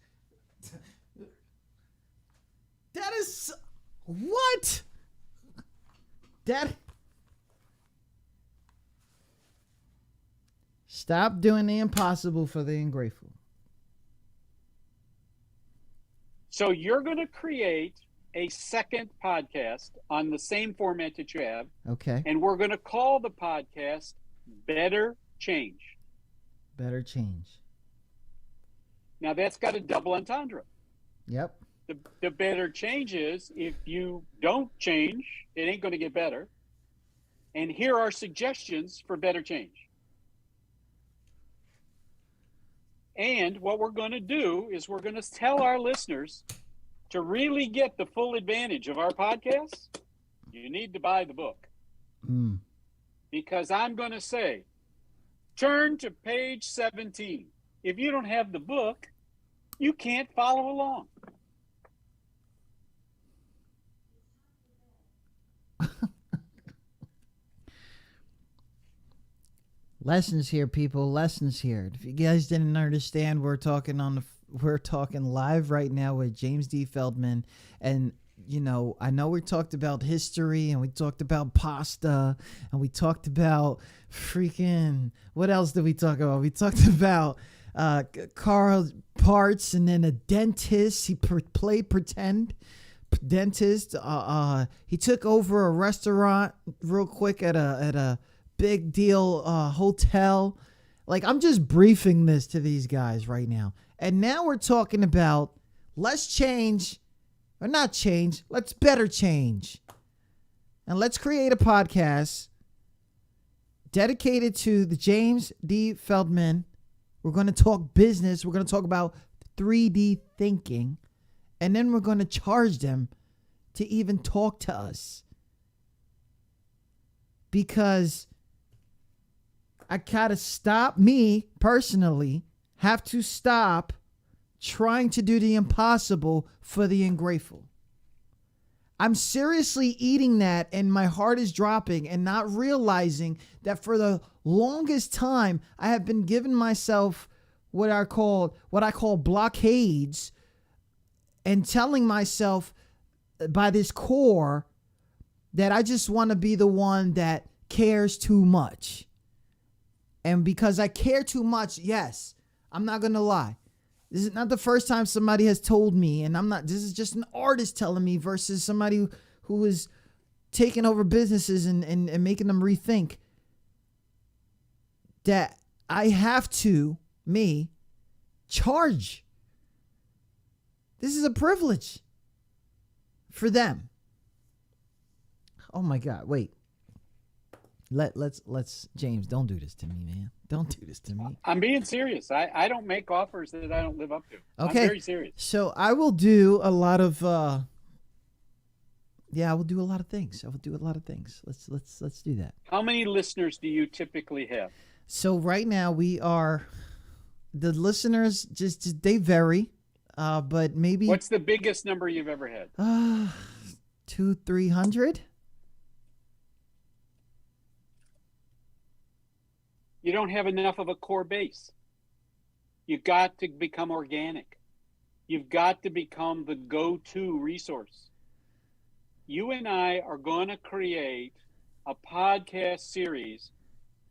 That is... What? Stop doing the impossible for the ungrateful. So you're going to create a second podcast on the same format that you have. Okay. And we're going to call the podcast Better Change. Better Change. Now that's got a double entendre. Yep. The better change is if you don't change, it ain't going to get better. And here are suggestions for better change. And what we're going to do is we're going to tell our listeners to really get the full advantage of our podcast, you need to buy the book. Because I'm going to say, turn to page 17. If you don't have the book, you can't follow along. Lessons here, people. Lessons here. If you guys didn't understand, we're talking live right now with James D. Feldman. And, you know, I know we talked about history and we talked about pasta and we talked about freaking, what else did we talk about? We talked about car parts and then a dentist. He played pretend dentist. He took over a restaurant real quick at a big deal hotel. Like, I'm just briefing this to these guys right now. And now we're talking about let's change, or not change, let's better change. And let's create a podcast dedicated to the James D. Feldman. We're going to talk business. We're going to talk about 3D thinking. And then we're going to charge them to even talk to us. Because I gotta stop, me personally, have to stop trying to do the impossible for the ungrateful. I'm seriously eating that and my heart is dropping and not realizing that for the longest time I have been giving myself what I call blockades and telling myself by this core that I just want to be the one that cares too much. And because I care too much, yes, I'm not going to lie. This is not the first time somebody has told me, and this is just an artist telling me versus somebody who is taking over businesses and making them rethink, that I have to, charge. This is a privilege for them. Oh my God, wait. Let's James, don't do this to me, man. Don't do this to me. I'm being serious. I don't make offers that I don't live up to. Okay. I'm very serious. So I will do a lot of I will do a lot of things. Let's do that. How many listeners do you typically have? So right now the listeners just they vary. But maybe what's the biggest number you've ever had? 200-300. You don't have enough of a core base. You've got to become organic. You've got to become the go-to resource. You and I are going to create a podcast series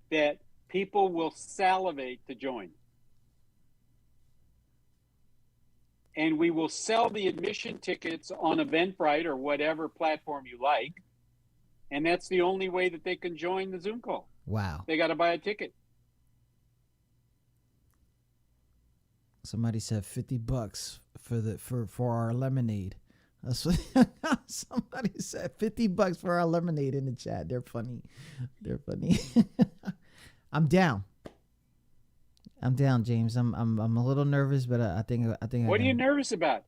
that people will salivate to join. And we will sell the admission tickets on Eventbrite or whatever platform you like. And that's the only way that they can join the Zoom call. Wow. They got to buy a ticket. Somebody said $50 for our lemonade. That's what somebody said. $50 for our lemonade in the chat. They're funny. I'm down, James. I'm a little nervous, but I think. What are you nervous about?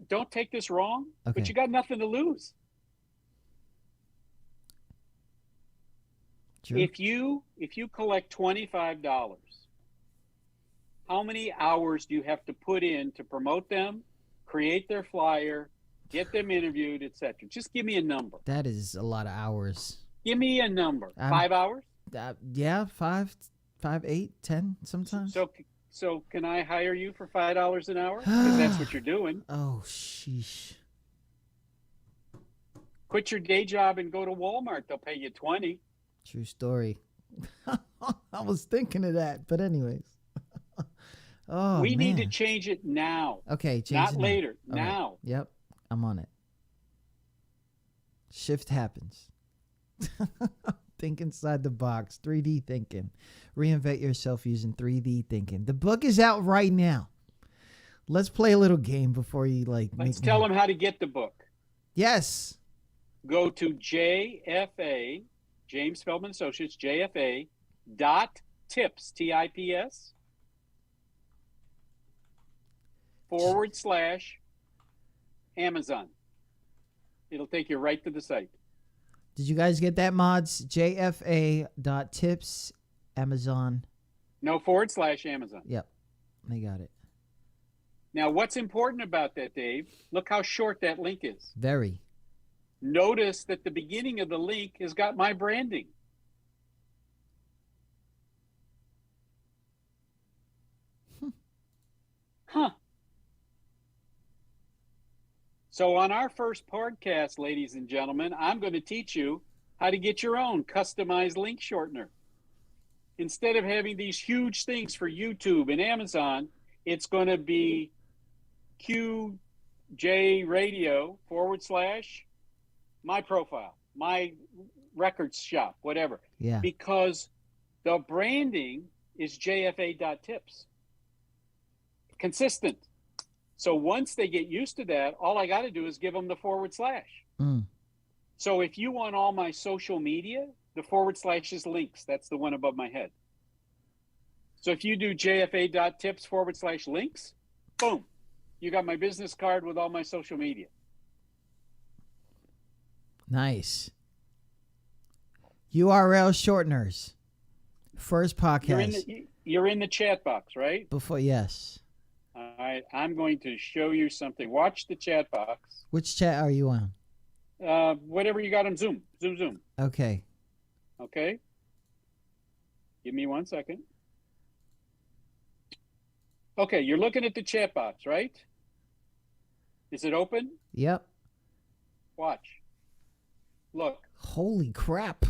Don't take this wrong, okay. But you got nothing to lose. True. If you collect $25, how many hours do you have to put in to promote them, create their flyer, get them interviewed, etc.? Just give me a number. That is a lot of hours. Give me a number. 5 hours? Yeah, 5, 8, 10 sometimes. So can I hire you for $5 an hour? Because that's what you're doing. Oh, sheesh. Quit your day job and go to Walmart. They'll pay you $20. True story. I was thinking of that, but anyways. Oh, we need to change it now. Okay, change not it later. Now. Now. Right. Yep, I'm on it. Shift happens. Think inside the box. 3D thinking. Reinvent yourself using 3D thinking. The book is out right now. Let's play a little game before you Let's tell them how to get the book. Yes. Go to JFA, James Feldman Associates, JFA.tips, TIPS, /Amazon. It'll take you right to the site. Did you guys get that, mods? JFA.tips, Amazon. No, /Amazon. Yep, they got it. Now, what's important about that, Dave? Look how short that link is. Very. Notice that the beginning of the link has got my branding. Huh. So on our first podcast, ladies and gentlemen, I'm going to teach you how to get your own customized link shortener. Instead of having these huge things for YouTube and Amazon, it's going to be QJ Radio / my profile, my records shop, whatever. Yeah. Because the branding is JFA.tips. Consistent. So once they get used to that, all I got to do is give them the /. So if you want all my social media, the / is links. That's the one above my head. So if you do JFA.tips / links, boom, you got my business card with all my social media. Nice. URL shorteners. First podcast. You're in the chat box, right? Yes. All right. I'm going to show you something. Watch the chat box. Which chat are you on? Whatever you got on Zoom. Zoom. Okay. Okay. Give me 1 second. Okay, you're looking at the chat box, right? Is it open? Yep. Watch. Look. Holy crap.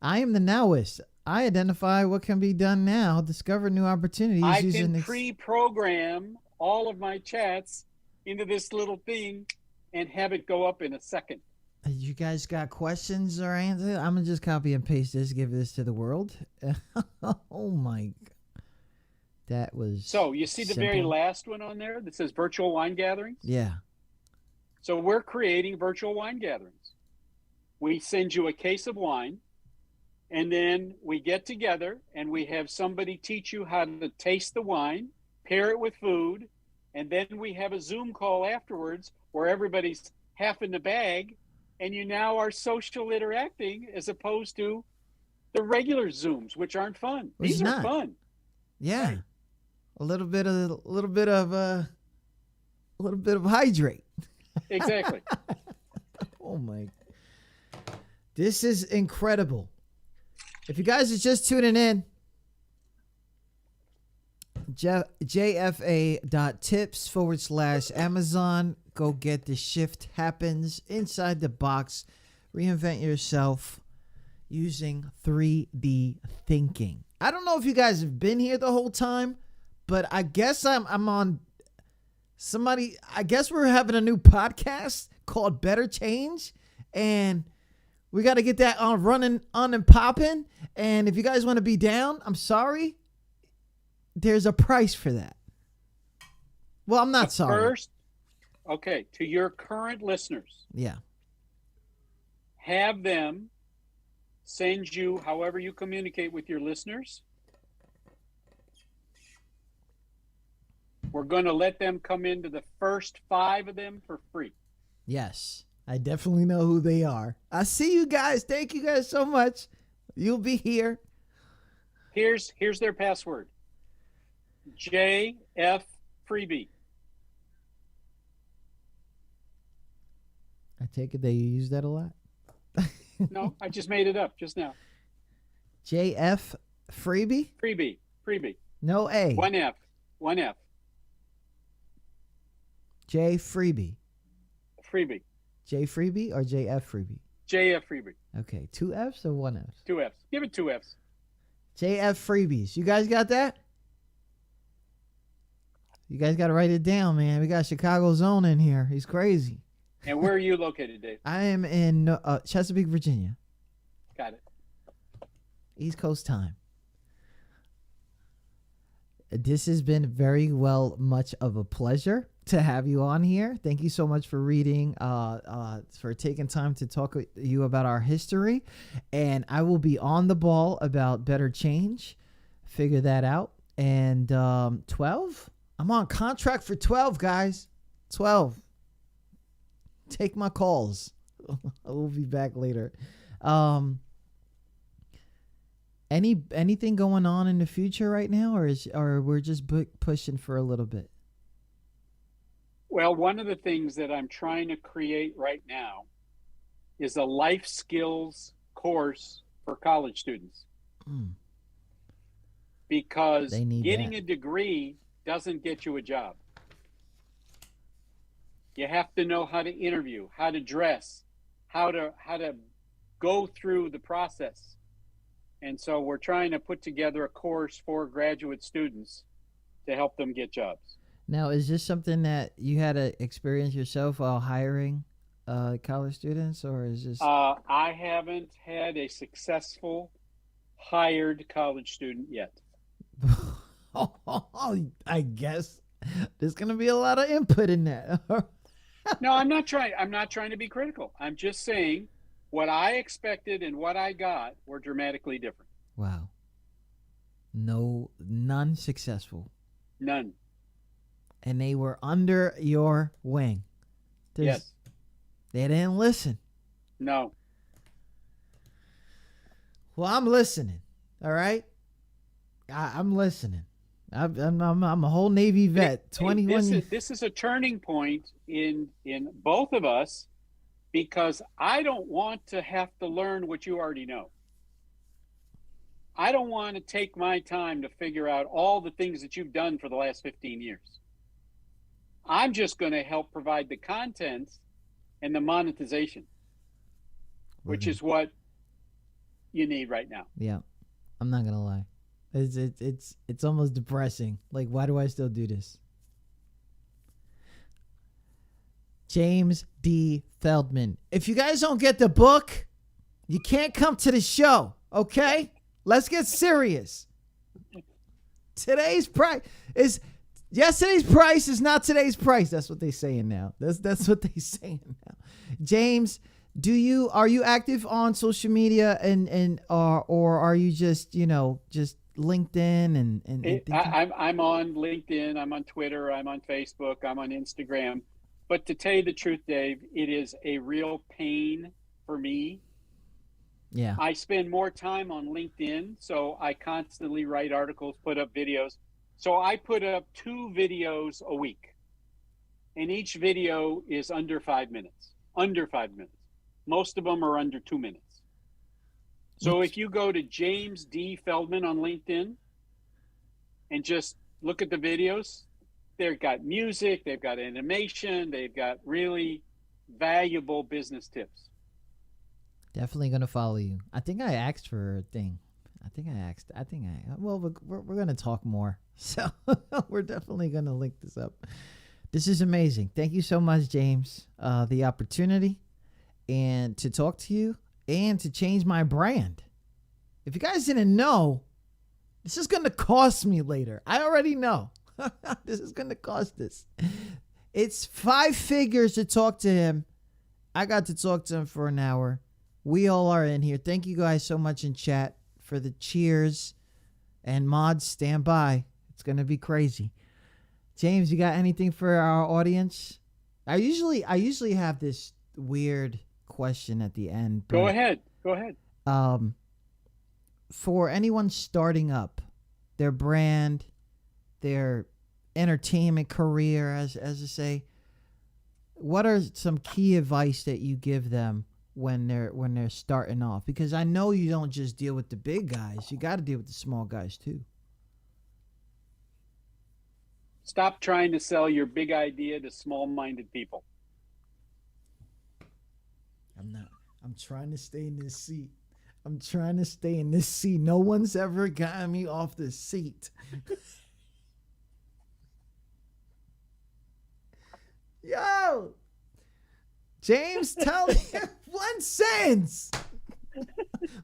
I am the nowist. I identify what can be done now, discover new opportunities. I can pre-program all of my chats into this little thing and have it go up in a second. You guys got questions or anything? I'm gonna just copy and paste this, give this to the world. Oh my, that was So you see the simple. very last one on there that says virtual wine gatherings? Yeah. So we're creating virtual wine gatherings. We send you a case of wine, and then we get together and we have somebody teach you how to taste the wine, pair it with food, and then we have a Zoom call afterwards where everybody's half in the bag, and you now are social interacting as opposed to the regular Zooms, which aren't fun. Which These is are not. fun. Yeah. Right. A little bit of hydrate. Exactly. Oh my. This is incredible. If you guys are just tuning in, jfa.tips/Amazon. Go get The Shift Happens Inside the Box. Reinvent yourself using 3D thinking. I don't know if you guys have been here the whole time, but I guess I'm on somebody. I guess we're having a new podcast called Better Change, and we got to get that on running on and popping. And if you guys want to be down, I'm sorry. There's a price for that. Well, I'm not sorry. First, okay, to your current listeners. Yeah. Have them send you, however you communicate with your listeners. We're going to let them come into the first 5 of them for free. Yes. I definitely know who they are. I see you guys. Thank you guys so much. You'll be here. Here's their password. JF Freebie. I take it that you use that a lot. No, I just made it up just now. JF Freebie? Freebie. No A. One F. J Freebie. Freebie. J Freebie or JF Freebie? JF Freebie. Okay, 2 Fs or 1 F? 2 Fs. Give it 2 Fs. JF Freebies. You guys got that? You guys got to write it down, man. We got Chicago Zone in here. He's crazy. And where are you located, Dave? I am in Chesapeake, Virginia. Got it. East Coast time. This has been very much of a pleasure to have you on here. Thank you so much for reading, for taking time to talk with you about our history. And I will be on the ball about Better Change. Figure that out. And 12? I'm on contract for 12, guys. 12. Take my calls. I will be back later. Anything going on in the future right now, or we're just pushing for a little bit? Well, one of the things that I'm trying to create right now is a life skills course for college students. Because getting a degree doesn't get you a job. You have to know how to interview, how to dress, how to go through the process. And so we're trying to put together a course for graduate students to help them get jobs. Now, is this something that you had to experience yourself while hiring college students, or is this? I haven't had a successful hired college student yet. I guess there's going to be a lot of input in that. No, I'm not trying to be critical. I'm just saying what I expected and what I got were dramatically different. Wow. None successful. None. And they were under your wing. Yes. They didn't listen. No. Well, I'm listening. All right. I'm listening. I'm a whole Navy vet. 21. This is a turning point in both of us, because I don't want to have to learn what you already know. I don't want to take my time to figure out all the things that you've done for the last 15 years. I'm just going to help provide the content and the monetization, which is what you need right now. Yeah. I'm not going to lie. It's almost depressing. Like, why do I still do this? James D. Feldman. If you guys don't get the book, you can't come to the show, okay? Let's get serious. Yesterday's price is not today's price. That's what they're saying now. That's what they're saying now. James, are you active on social media or are you just LinkedIn and I'm on LinkedIn, I'm on Twitter, I'm on Facebook, I'm on Instagram. But to tell you the truth, Dave, it is a real pain for me. Yeah. I spend more time on LinkedIn, so I constantly write articles, put up videos. So I put up 2 videos a week, and each video is under 5 minutes. Under 5 minutes. Most of them are under 2 minutes. So if you go to James D. Feldman on LinkedIn and just look at the videos, they've got music, they've got animation, they've got really valuable business tips. Definitely gonna follow you. I think I asked for a thing. Well, we're gonna talk more, so we're definitely gonna link this up. This is amazing. Thank you so much, James. The opportunity and to talk to you and to change my brand. If you guys didn't know, this is gonna cost me later. I already know. This is gonna cost us. It's 5 figures to talk to him. I got to talk to him for an hour. We all are in here. Thank you guys so much in chat for the cheers. And mods, stand by. It's going to be crazy. James, you got anything for our audience? I usually have this weird question at the end. But, Go ahead. For anyone starting up their brand, their entertainment career, as I say, what are some key advice that you give them when they're starting off? Because I know you don't just deal with the big guys. You got to deal with the small guys too. Stop trying to sell your big idea to small-minded people. I'm trying to stay in this seat. No one's ever gotten me off this seat. Yo, James, tell me one sentence,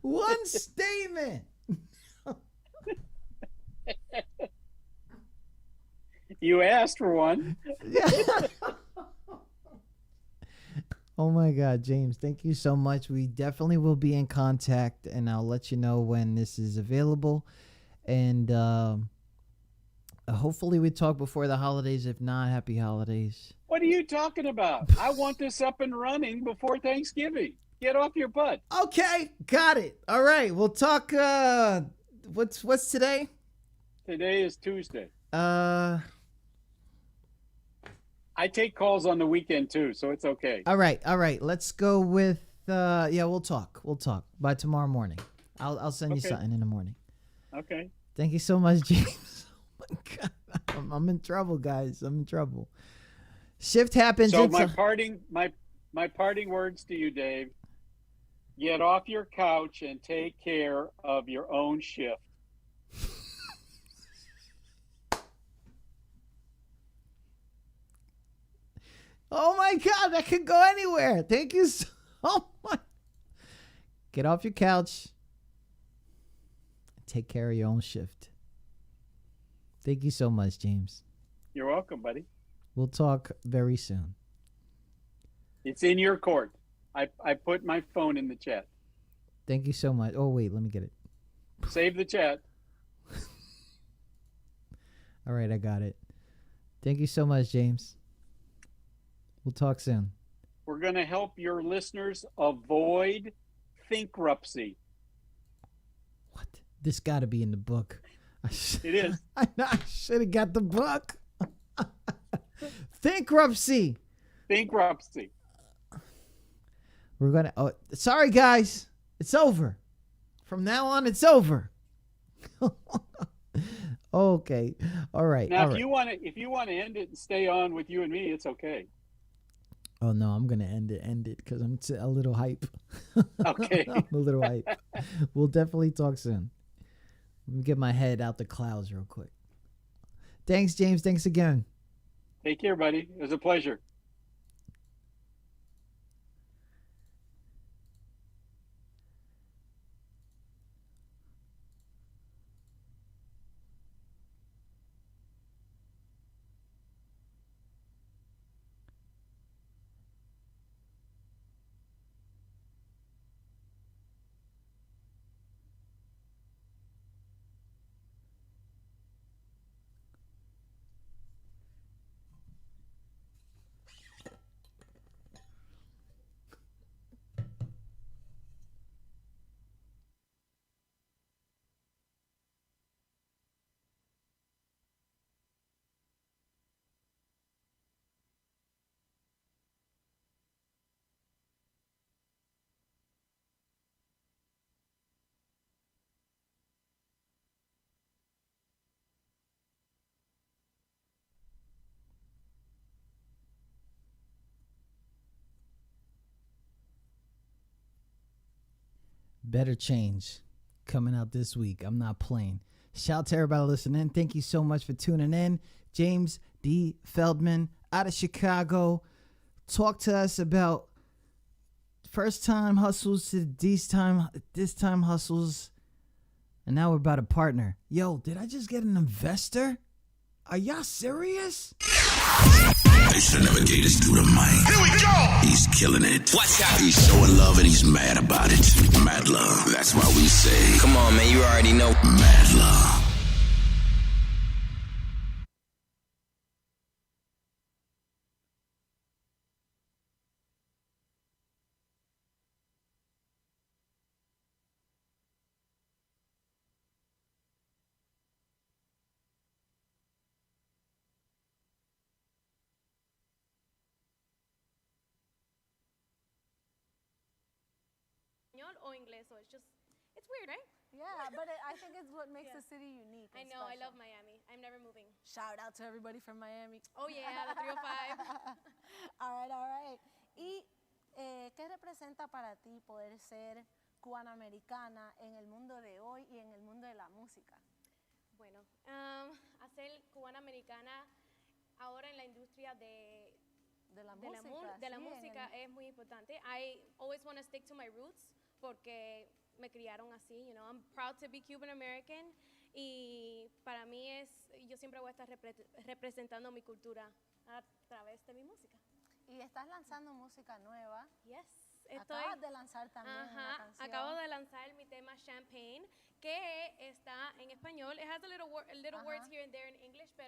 one statement. You asked for one. Yeah. Oh my God, James, thank you so much. We definitely will be in contact, and I'll let you know when this is available. And hopefully we talk before the holidays. If not, happy holidays. What are you talking about? I want this up and running before Thanksgiving. Get off your butt. Okay, got it. All right, we'll talk. What's today? Today is Tuesday. I take calls on the weekend too, so it's okay. All right. Let's go with we'll talk by tomorrow morning. I'll send you something in the morning. Okay. Thank you so much, James. Oh my God. I'm in trouble, guys. I'm in trouble. Shift happens. So my parting words to you, Dave. Get off your couch and take care of your own shift. Oh my God, that could go anywhere. Thank you so much. Get off your couch and take care of your own shift. Thank you so much, James. You're welcome, buddy. We'll talk very soon. It's in your court. I put my phone in the chat. Thank you so much. Oh, wait, let me get it. Save the chat. All right, I got it. Thank you so much, James. We'll talk soon. We're going to help your listeners avoid thinkruptcy. What? This got to be in the book. It is. I should have got the book. Thinkruptcy. We're going to... Oh, sorry, guys. It's over. From now on, it's over. Okay. All right. Now, if you want to end it and stay on with you and me, it's okay. Oh no, I'm gonna end it because I'm a little hype. Okay. I'm a little hype. We'll definitely talk soon. Let me get my head out the clouds real quick. Thanks, James. Thanks again. Take care, buddy. It was a pleasure. Better Change coming out this week. I'm not playing. Shout out to everybody listening. Thank you so much for tuning in. James D. Feldman out of Chicago. Talk to us about first time hustles to this time hustles. And now we're about to partner. Yo, did I just get an investor? Are y'all serious? They should never gave this dude a mic. Here we go! He's killing it. Watch out. He's showing love and he's mad about it. Madluh. That's why we say, come on, man, you already know. Madluh. O inglés, so it's weird, right? Yeah, but I think it's what makes the city unique. I know, I love Miami. I'm never moving. Shout out to everybody from Miami. Oh yeah, the 305. All right. ¿Y qué representa para ti poder ser cubanoamericana en el mundo de hoy y en el mundo de la música? Bueno, hacer cubana-americana ahora en la industria de la música es muy importante. I always want to stick to my roots porque me criaron así, you know. I'm proud to be Cuban American y para mí yo siempre voy a estar representando mi cultura a través de mi música. Y estás lanzando música nueva. Yes. Acabas de lanzar también una canción. Acabo de lanzar mi tema Champagne, que está en español. It has a little words here and there in English, but